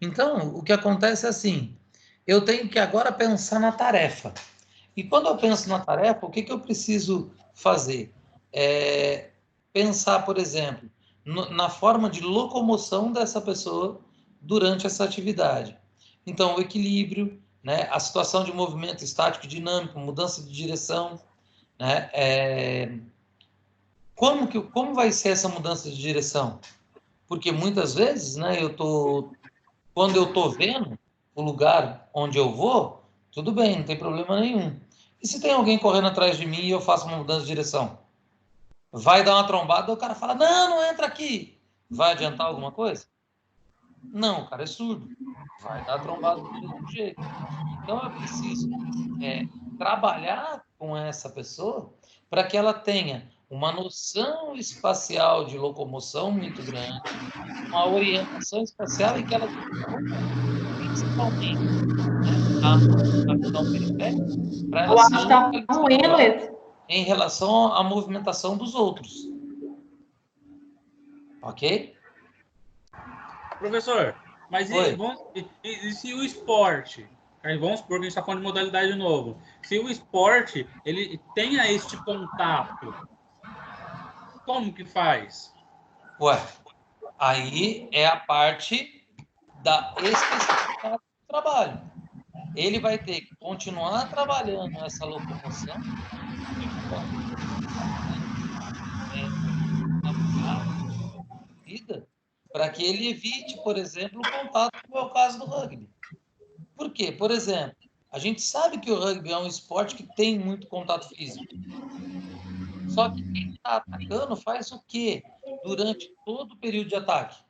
Então, o que acontece é assim, eu tenho que agora pensar na tarefa. E quando eu penso na tarefa, o que eu preciso fazer? Pensar, por exemplo, na forma de locomoção dessa pessoa durante essa atividade. Então, o equilíbrio, né, a situação de movimento estático dinâmico, mudança de direção, né, como vai ser essa mudança de direção? Porque muitas vezes, né, quando eu estou vendo o lugar onde eu vou, tudo bem, não tem problema nenhum. E se tem alguém correndo atrás de mim e eu faço uma mudança de direção? Vai dar uma trombada, o cara fala, não entra aqui. Vai adiantar alguma coisa? Não, o cara é surdo. Vai dar trombada do mesmo jeito. Então, eu preciso trabalhar com essa pessoa para que ela tenha uma noção espacial de locomoção muito grande, uma orientação espacial e que ela principalmente, a visão periférica, para ela se localizar em relação à movimentação dos outros. Ok? Professor, mas e se o esporte? Aí vamos supor que a gente está falando de modalidade de novo. Se o esporte ele tenha este contato, como que faz? Ué, aí é a parte da especificidade do trabalho. Ele vai ter que continuar trabalhando essa locomoção para que ele evite, por exemplo, o contato, como é o caso do rugby. Por quê? Por exemplo, a gente sabe que o rugby é um esporte que tem muito contato físico. Só que quem está atacando faz o quê durante todo o período de ataque?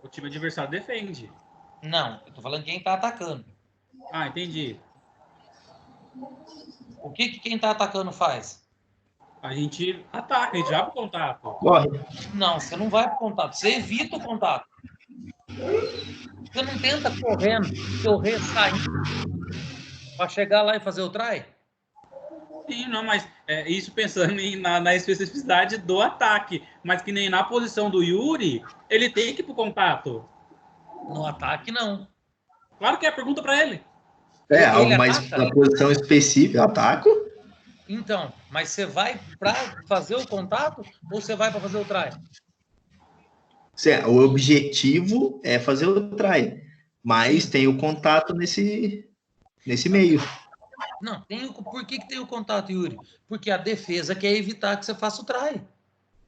O time adversário defende. Não, eu estou falando quem está atacando. Ah, entendi. O que quem está atacando faz? A gente ataca, a gente vai para o contato. Corre. Não, você não vai para o contato, você evita o contato. Você não tenta correr saindo para chegar lá e fazer o try? Sim, não, mas isso pensando na especificidade do ataque. Mas que nem na posição do Yuri, ele tem que ir pro contato. No ataque, não. Claro que é, pergunta para ele. Algo mais na posição específica, ataco. Então, mas você vai para fazer o contato ou você vai para fazer o try? O objetivo é fazer o try, mas tem o contato nesse meio. Não, por que tem o contato, Yuri? Porque a defesa quer evitar que você faça o try.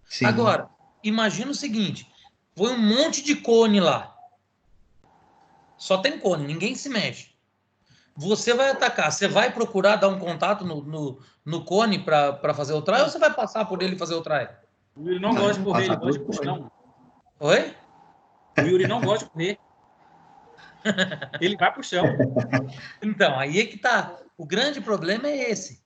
Sim. Agora, imagina o seguinte, põe um monte de cone lá. Só tem cone, ninguém se mexe. Você vai atacar, você vai procurar dar um contato no cone para fazer o try ou você vai passar por ele e fazer o try? O Yuri não gosta de correr, ele gosta de puxão. Oi? O Yuri não gosta de correr. Ele vai pro chão. Então, aí é que tá. O grande problema é esse.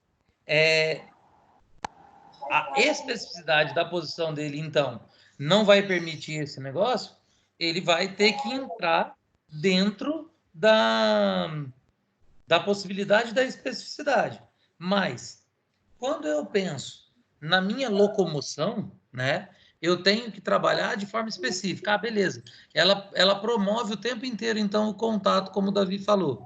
A especificidade da posição dele, então, não vai permitir esse negócio, ele vai ter que entrar dentro da possibilidade da especificidade. Mas, Quando eu penso na minha locomoção, né, eu tenho que trabalhar de forma específica. Ah, beleza. Ela promove o tempo inteiro, então, o contato, como o Davi falou.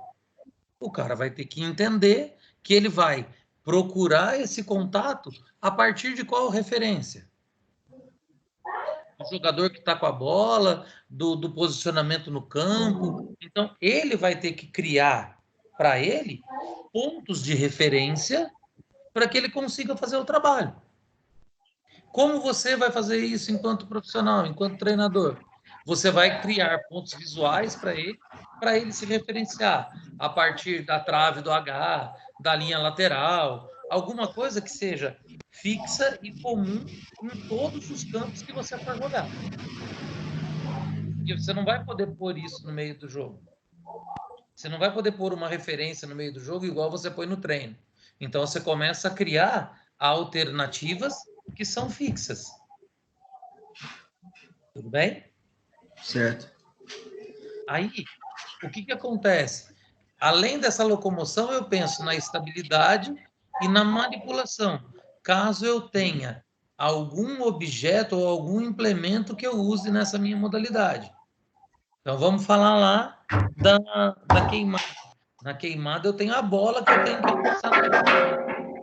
O cara vai ter que entender que ele vai procurar esse contato a partir de qual referência? O jogador que está com a bola, do posicionamento no campo. Então, ele vai ter que criar para ele pontos de referência para que ele consiga fazer o trabalho. Como você vai fazer isso enquanto profissional, enquanto treinador? Você vai criar pontos visuais para ele se referenciar a partir da trave do H, da linha lateral, alguma coisa que seja fixa e comum em todos os campos que você for jogar. E você não vai poder pôr isso no meio do jogo. Você não vai poder pôr uma referência no meio do jogo igual você põe no treino. Então, você começa a criar alternativas que são fixas. Tudo bem? Certo. Aí, o que acontece? Além dessa locomoção, eu penso na estabilidade e na manipulação. Caso eu tenha algum objeto ou algum implemento que eu use nessa minha modalidade. Então, vamos falar lá da queimada. Na queimada, eu tenho a bola que eu tenho que alcançar.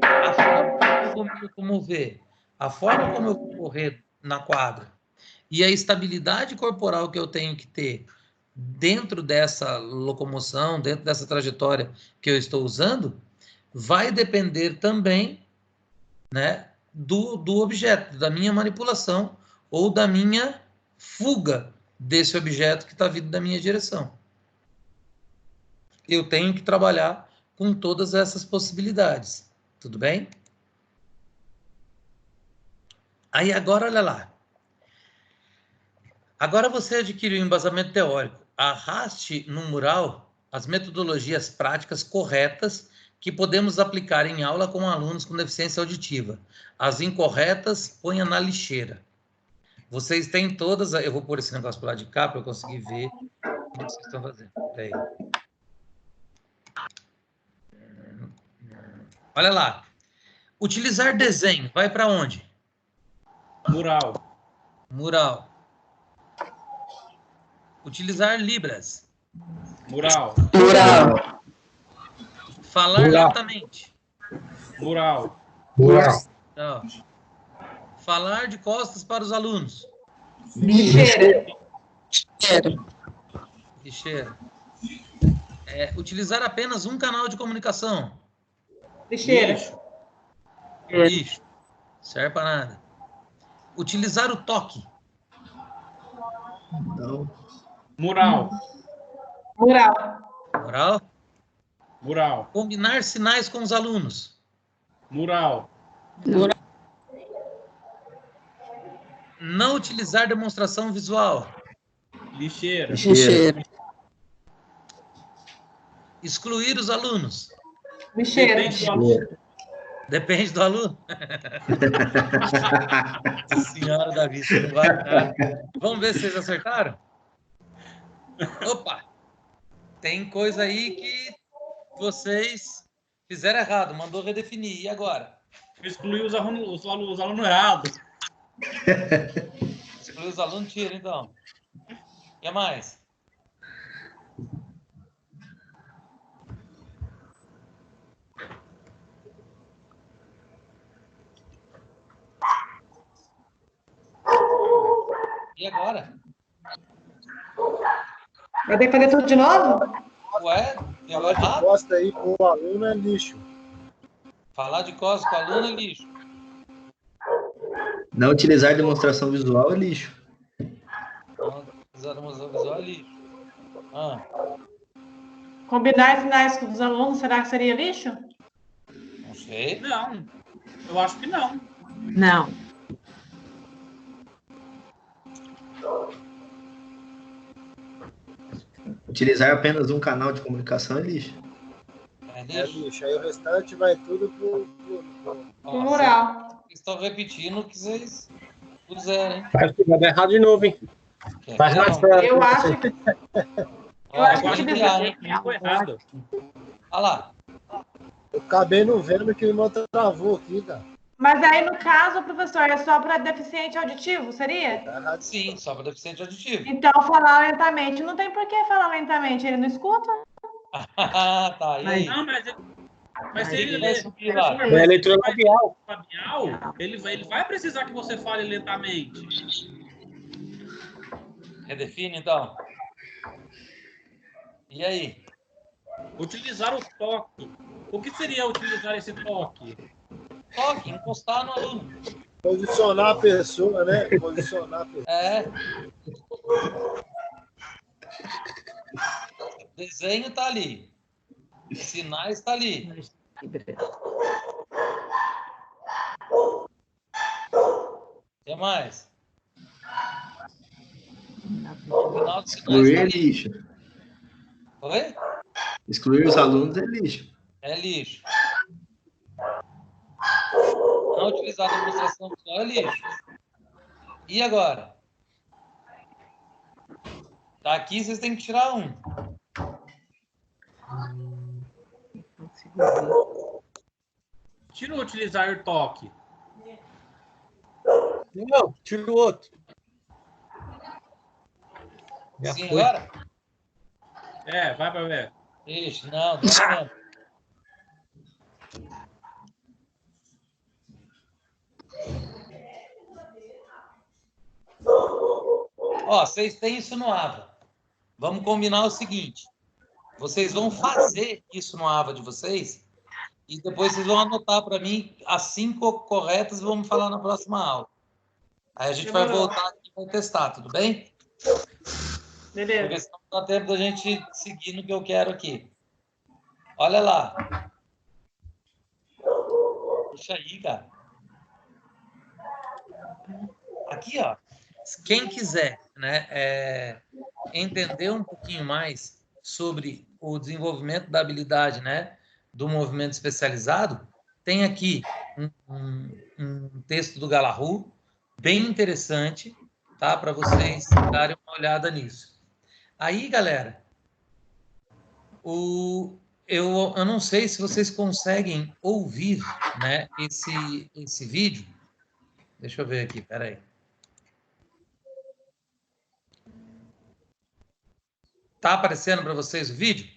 A forma como eu vou me locomover, a forma como eu vou correr na quadra e a estabilidade corporal que eu tenho que ter dentro dessa locomoção, dentro dessa trajetória que eu estou usando, vai depender também, né, do objeto, da minha manipulação ou da minha fuga desse objeto que está vindo da minha direção. Eu tenho que trabalhar com todas essas possibilidades. Tudo bem? Aí agora, olha lá. Agora você adquiriu um embasamento teórico. Arraste no mural as metodologias práticas corretas que podemos aplicar em aula com alunos com deficiência auditiva. As incorretas, ponha na lixeira. Vocês têm todas... Eu vou pôr esse negócio para lá de cá para eu conseguir ver o que vocês estão fazendo. Peraí. Olha lá. Utilizar desenho. Vai para onde? Mural. Mural. Utilizar libras. Mural. Mural. Falar Mural. lentamente. Mural. Mural. Então, falar de costas para os alunos. Lixeira. Lixeira. Utilizar apenas um canal de comunicação. Lixeira. Lixo. Lixo. Serve para nada. Utilizar o toque. Então, Mural. Mural. Moral. Mural. Combinar sinais com os alunos. Mural. Não utilizar demonstração visual. Lixeira. lixeira. Excluir os alunos. Lixeira. Depende do aluno. Depende do aluno. Senhora da vista, não vai dar. Vamos ver se vocês acertaram? Opa! Tem coisa aí que vocês fizeram errado, mandou redefinir. E agora? Excluir os alunos errados. Excluir os alunos, tira, então. O que mais? E agora? Vai ter que fazer tudo de novo? Ué? E agora? Falar de costa aí com o aluno é lixo. Falar de costas com o aluno é lixo. Não utilizar demonstração visual é lixo. Não utilizar demonstração visual é lixo. Combinar sinais com os alunos, será que seria lixo? Não sei. Não. Eu acho que não. Não. Utilizar apenas um canal de comunicação é lixo. É É lixo. lixo. Aí o restante vai tudo pro O mural. Vocês estão repetindo o que vocês puseram, hein? Parece que vai dar errado de novo, hein? Faz mais pra... Eu acho que Ó, acho pode que criar, hein? Ficou errado. Olha lá. Eu acabei não vendo que o irmão travou aqui, cara. Mas aí, no caso, professor, é só para deficiente auditivo, seria? Sim, só para deficiente auditivo. Então, falar lentamente. Não tem por que falar lentamente, ele não escuta? Ah, tá. E aí? Não, mas se ele vai lê subir lá. É leitura labial. labial, ele vai precisar que você fale lentamente. Redefine, então. E aí? Utilizar o toque. O que seria utilizar esse toque? Toque, encostar no aluno. Posicionar a pessoa, né? Posicionar a pessoa. É. O desenho tá ali. Os sinais tá ali. O que mais? O final dos sinais Excluir tá é ali. lixo. Oi? Excluir os alunos é lixo. É lixo. Não utilizar a demonstração visual é lixo. E agora? Daqui vocês têm que tirar um. Tira o utilizar toque. Não, tira o outro. Já Sim, foi. agora? Vai para ver. Ixi, não mesmo. Ó, vocês têm isso no AVA. Vamos combinar o seguinte. Vocês vão fazer isso no AVA de vocês e depois vocês vão anotar para mim as 5 corretas e vamos falar na próxima aula. Aí a gente vai voltar aqui para testar, tudo bem? Beleza. Porque senão não dá tempo da gente seguir no que eu quero aqui. Olha lá. Puxa aí, cara. Aqui, ó. Quem quiser, né, entender um pouquinho mais sobre o desenvolvimento da habilidade, né, do movimento especializado, tem aqui um texto do Galahu, bem interessante, tá, para vocês darem uma olhada nisso. Aí, galera, eu não sei se vocês conseguem ouvir, né, esse vídeo. Deixa eu ver aqui, peraí. Tá aparecendo para vocês o vídeo?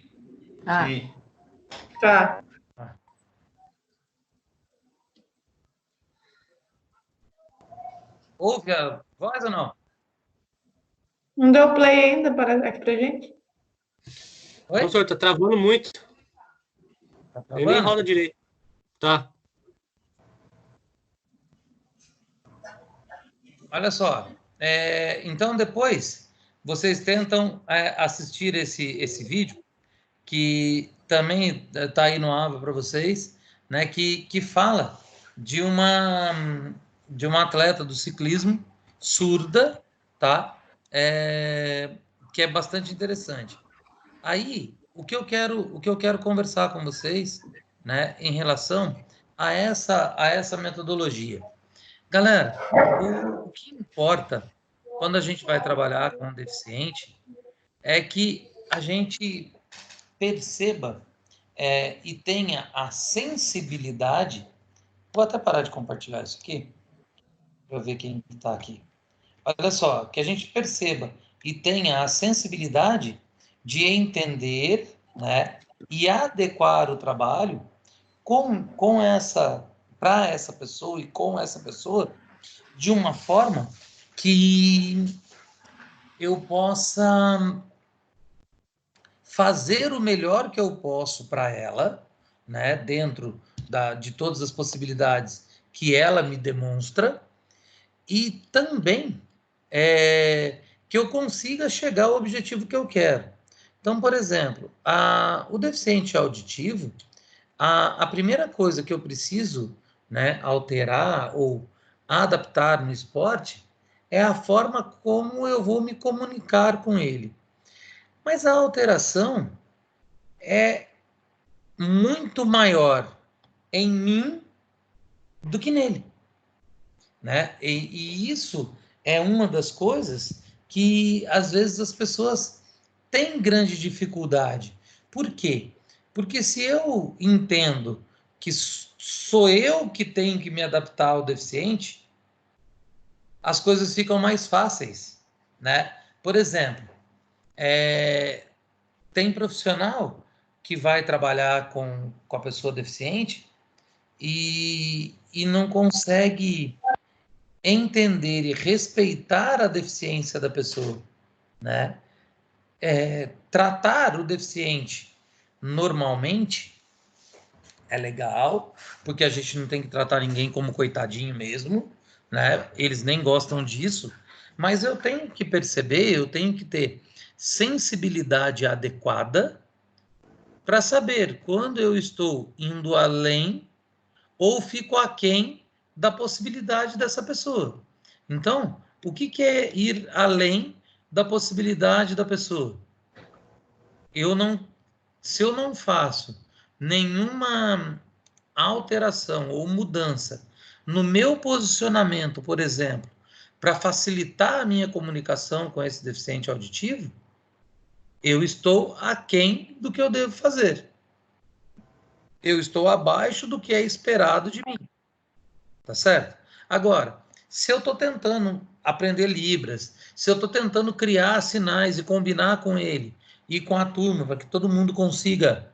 Ah, Sim. Tá. Ouve a voz ou não? Não deu play ainda aqui pra gente? Oi? Professor, tá travando muito. Tá Ele nem travando? roda direito. Tá. Olha só. Então, depois, vocês tentam assistir esse vídeo, que também está aí no AVA para vocês, né, que fala de uma atleta do ciclismo surda, tá? Que é bastante interessante. Aí, o que eu quero conversar com vocês, né, em relação a essa metodologia. Galera, o que importa quando a gente vai trabalhar com um deficiente é que a gente perceba e tenha a sensibilidade. Vou até parar de compartilhar isso aqui, para eu ver quem está aqui. Olha só, que a gente perceba e tenha a sensibilidade de entender, né, e adequar o trabalho para essa pessoa e com essa pessoa de uma forma que eu possa fazer o melhor que eu posso para ela, né, dentro de todas as possibilidades que ela me demonstra, e também que eu consiga chegar ao objetivo que eu quero. Então, por exemplo, o deficiente auditivo, a primeira coisa que eu preciso, né, alterar ou adaptar no esporte é a forma como eu vou me comunicar com ele. Mas a alteração é muito maior em mim do que nele, né? E isso é uma das coisas que, às vezes, as pessoas têm grande dificuldade. Por quê? Porque se eu entendo que sou eu que tenho que me adaptar ao deficiente, as coisas ficam mais fáceis, né? Por exemplo, tem profissional que vai trabalhar com a pessoa deficiente e não consegue entender e respeitar a deficiência da pessoa, né? Tratar o deficiente normalmente é legal, porque a gente não tem que tratar ninguém como coitadinho mesmo, né? Eles nem gostam disso, mas eu tenho que perceber, eu tenho que ter sensibilidade adequada para saber quando eu estou indo além ou fico aquém da possibilidade dessa pessoa. Então, o que é ir além da possibilidade da pessoa? Se eu não faço nenhuma alteração ou mudança no meu posicionamento, por exemplo, para facilitar a minha comunicação com esse deficiente auditivo, eu estou aquém do que eu devo fazer. Eu estou abaixo do que é esperado de mim. Tá certo? Agora, se eu estou tentando aprender Libras, se eu estou tentando criar sinais e combinar com ele e com a turma para que todo mundo consiga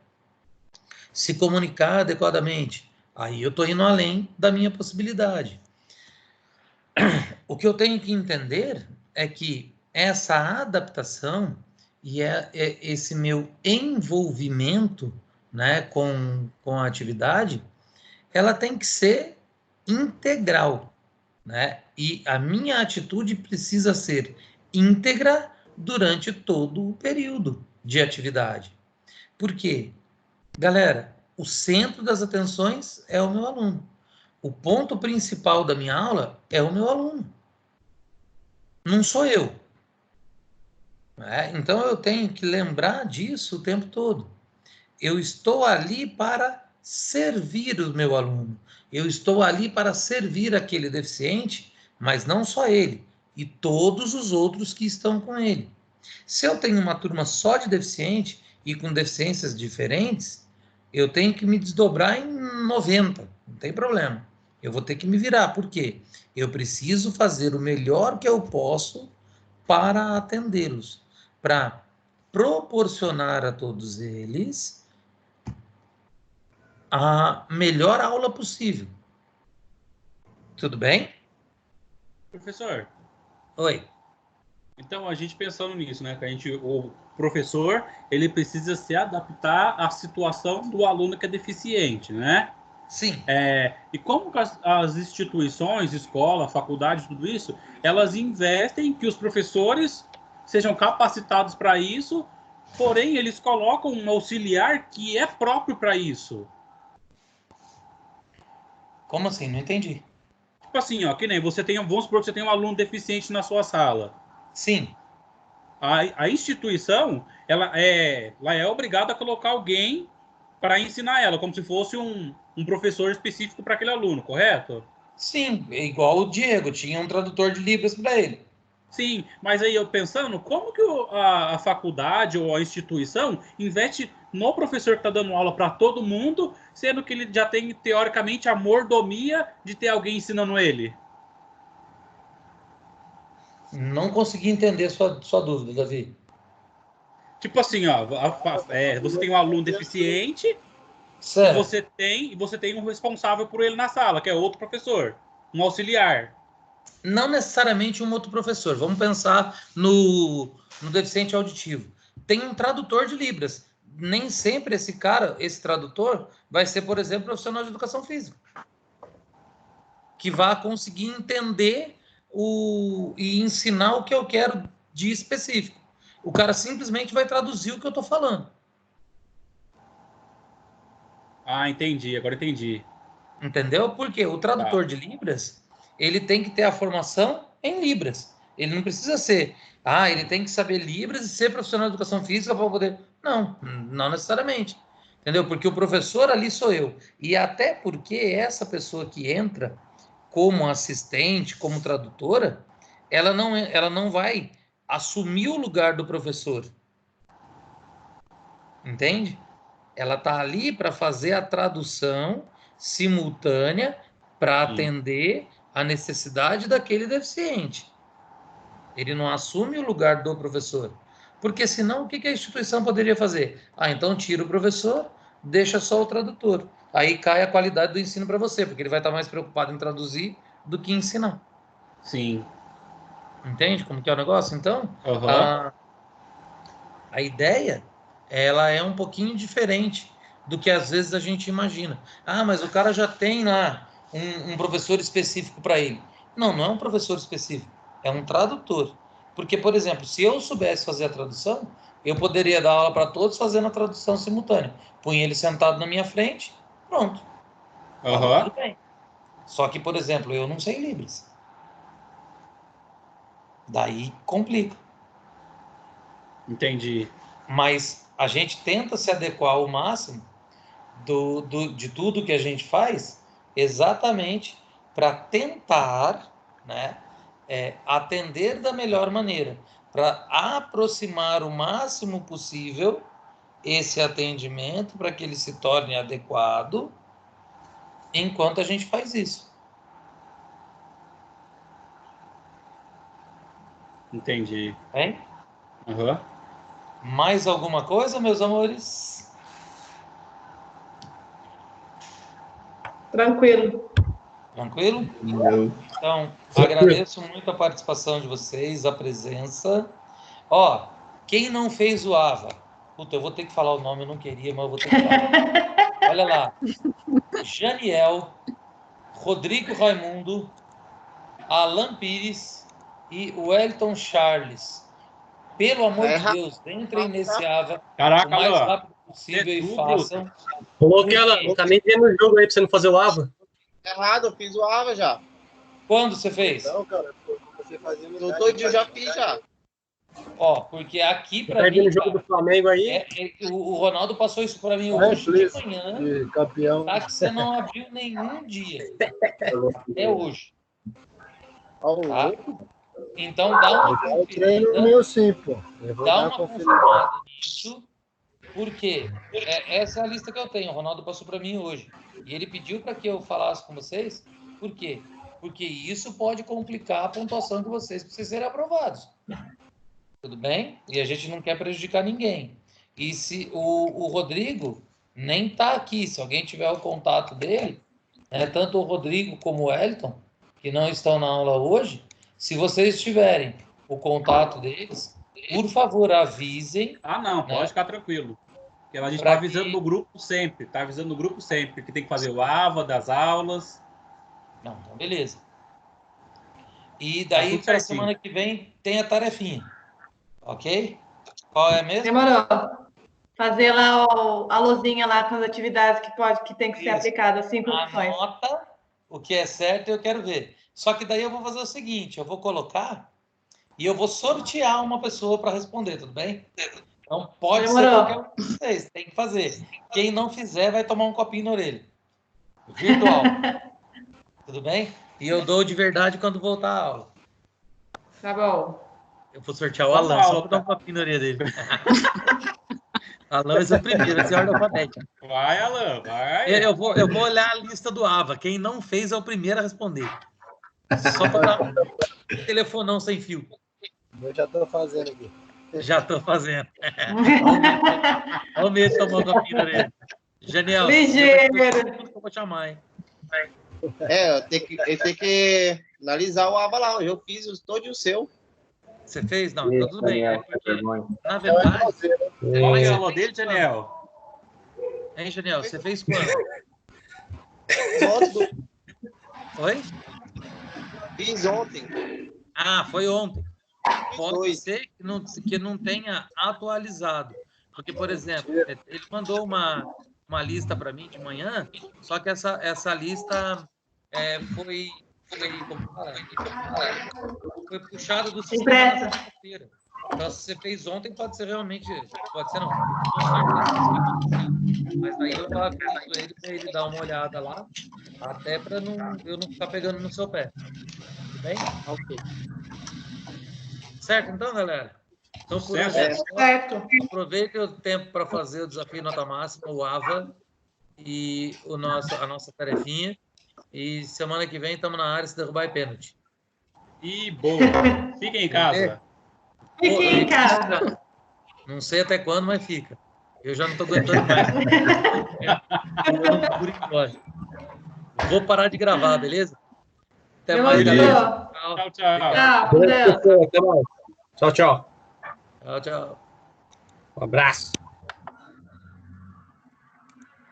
se comunicar adequadamente, aí eu estou indo além da minha possibilidade. O que eu tenho que entender é que essa adaptação e esse meu envolvimento, né, com a atividade, ela tem que ser integral, né? E a minha atitude precisa ser íntegra durante todo o período de atividade. Por quê? Galera, o centro das atenções é o meu aluno. O ponto principal da minha aula é o meu aluno. Não sou eu. Então eu tenho que lembrar disso o tempo todo. Eu estou ali para servir o meu aluno. Eu estou ali para servir aquele deficiente, mas não só ele, e todos os outros que estão com ele. Se eu tenho uma turma só de deficiente e com deficiências diferentes, eu tenho que me desdobrar em 90, não tem problema. Eu vou ter que me virar, por quê? Eu preciso fazer o melhor que eu posso para atendê-los, para proporcionar a todos eles a melhor aula possível. Tudo bem? Professor. Oi. Então, a gente pensando nisso, né? Que o professor, ele precisa se adaptar à situação do aluno que é deficiente, né? Sim. E como as instituições, escola, faculdade, tudo isso, elas investem que os professores sejam capacitados para isso, porém, eles colocam um auxiliar que é próprio para isso. Como assim? Não entendi. Tipo assim, ó, que nem vamos supor que você tem um aluno deficiente na sua sala. Sim. A instituição, ela é obrigada a colocar alguém para ensinar ela, como se fosse um professor específico para aquele aluno, correto? Sim, igual o Diego, tinha um tradutor de Libras para ele. Sim, mas aí eu pensando, como que a faculdade ou a instituição investe no professor que está dando aula para todo mundo, sendo que ele já tem, teoricamente, a mordomia de ter alguém ensinando ele? Não consegui entender sua dúvida, Davi. Tipo assim, ó, você tem um aluno deficiente, certo. Você tem um responsável por ele na sala, que é outro professor, um auxiliar. Não necessariamente um outro professor. Vamos pensar no deficiente auditivo. Tem um tradutor de Libras. Nem sempre esse tradutor, vai ser, por exemplo, profissional de educação física. Que vai conseguir entender e ensinar o que eu quero de específico. O cara simplesmente vai traduzir o que eu estou falando. Ah, entendi. Agora entendi. Entendeu? Porque o tradutor de Libras, ele tem que ter a formação em Libras. Ele não precisa ser... ele tem que saber Libras e ser profissional de educação física para poder... Não necessariamente. Entendeu? Porque o professor ali sou eu. E até porque essa pessoa que entra como assistente, como tradutora, ela não vai assumir o lugar do professor. Entende? Ela está ali para fazer a tradução simultânea para atender a necessidade daquele deficiente. Ele não assume o lugar do professor. Porque senão, o que a instituição poderia fazer? Então tira o professor, deixa só o tradutor. Aí cai a qualidade do ensino para você, porque ele vai estar mais preocupado em traduzir do que ensinar. Sim. Entende como que é o negócio? Então, Aham. a ideia, ela é um pouquinho diferente do que às vezes a gente imagina. Mas o cara já tem lá um professor específico para ele. Não, não é um professor específico, é um tradutor. Porque, por exemplo, se eu soubesse fazer a tradução, eu poderia dar aula para todos fazendo a tradução simultânea. Punha ele sentado na minha frente, pronto. Aham. Tudo bem. Só que, por exemplo, eu não sei Libras. Daí complica. Entendi. Mas a gente tenta se adequar ao máximo de tudo que a gente faz, exatamente para tentar, né, atender da melhor maneira, para aproximar o máximo possível esse atendimento para que ele se torne adequado enquanto a gente faz isso. Entendi. Hein? Aham. Mais alguma coisa, meus amores? Tranquilo. Tranquilo? Eu- Então, agradeço muito a participação de vocês, a presença. Ó, quem não fez o AVA? Puta, eu vou ter que falar o nome, eu não queria, mas eu vou ter que falar. Olha lá. Janiel, Rodrigo Raimundo, Alan Pires e Wellington Charles. Pelo amor de Deus, entrem nesse AVA o Caraca, mais Alan. rápido possível e Setembro. façam. Coloquei ela também dentro do jogo aí pra você não fazer o AVA. Errado, eu fiz o AVA já. Quando você fez? Não, cara, você fazia No todo dia eu já fiz já. Ó, porque aqui Tá para vendo mim, o jogo do cara, Flamengo aí? o Ronaldo passou isso para mim É, hoje de please. manhã, De campeão. tá? Que você não abriu nenhum dia. Até hoje. Tá? Então dá uma Eu treino conferida, meu sim, pô. Eu vou dá dar uma uma conferida. confirmada nisso, porque essa é a lista que eu tenho. O Ronaldo passou para mim hoje. E ele pediu para que eu falasse com vocês. Por quê? Porque isso pode complicar a pontuação de vocês para vocês serem aprovados. Tudo bem? E a gente não quer prejudicar ninguém. E se o Rodrigo nem está aqui, se alguém tiver o contato dele, né, tanto o Rodrigo como o Wellington, que não estão na aula hoje, se vocês tiverem o contato deles, por favor, avisem. Não, né? pode ficar tranquilo. Porque a gente Pra tá avisando que- no grupo sempre. Tá avisando no grupo sempre que tem que fazer o AVA das aulas. Não, então beleza. E Tá daí, tudo para a certinho. semana que vem, tem a tarefinha. Ok? Qual é mesmo? Demorou. Fazer lá a luzinha lá com as atividades que tem que ser Isso. aplicadas, 5 opções. Anota o que é certo e eu quero ver. Só que daí eu vou fazer o seguinte, eu vou colocar e eu vou sortear uma pessoa para responder, tudo bem? Então pode ser Demorou. qualquer um de vocês, tem que fazer. Quem não fizer vai tomar um copinho na orelha. Virtual. Tudo bem? E eu dou de verdade quando voltar a aula. Tá bom. Eu vou sortear o Vamos Alan, lá, só para dar um copinho na orelha dele. Alan vai ser o primeiro, vai ser a ordem alfabética. Vai, Alan, vai. Eu vou olhar a lista do AVA. Quem não fez é o primeiro a responder. Só para dar um telefonão sem fio. Eu já tô fazendo aqui. Já estou fazendo. Olha o medo de tomar um copinho na orelha. Janiel, Ligeiro. eu vou chamar, hein? Eu tenho que analisar o AVA lá. Eu fiz todo o seu. Você fez? Não, então tudo bem. É porque, na verdade... Qual é a aula dele, Daniel? Hein, Janiel, você fez quando? Oi? Fiz ontem. Foi ontem. Pode Foi. ser que não tenha atualizado. Porque, por exemplo, ele mandou uma lista para mim de manhã, só que essa lista foi puxada do sistema na sexta-feira. Então, se você fez ontem, pode ser realmente... Pode ser não. Mas aí eu aviso ele para ele dar uma olhada lá, até para eu não ficar pegando no seu pé. Tudo bem? Ok. Certo, então, galera? Então, por Certo. hoje, Certo. aproveite o tempo para fazer o desafio nota máxima, o AVA, e a nossa tarefinha. E semana que vem estamos na área se derrubar e pênalti. E boa. Fiquem em casa. Fiquem em casa. Não sei até quando, mas fica. Eu já não estou aguentando mais. Eu não vou embora. Vou parar de gravar, beleza? Até Eu mais, gostou. galera. Tchau, tchau. Tchau, com Deus. Até mais. Tchau, tchau. Tchau, tchau. Um abraço.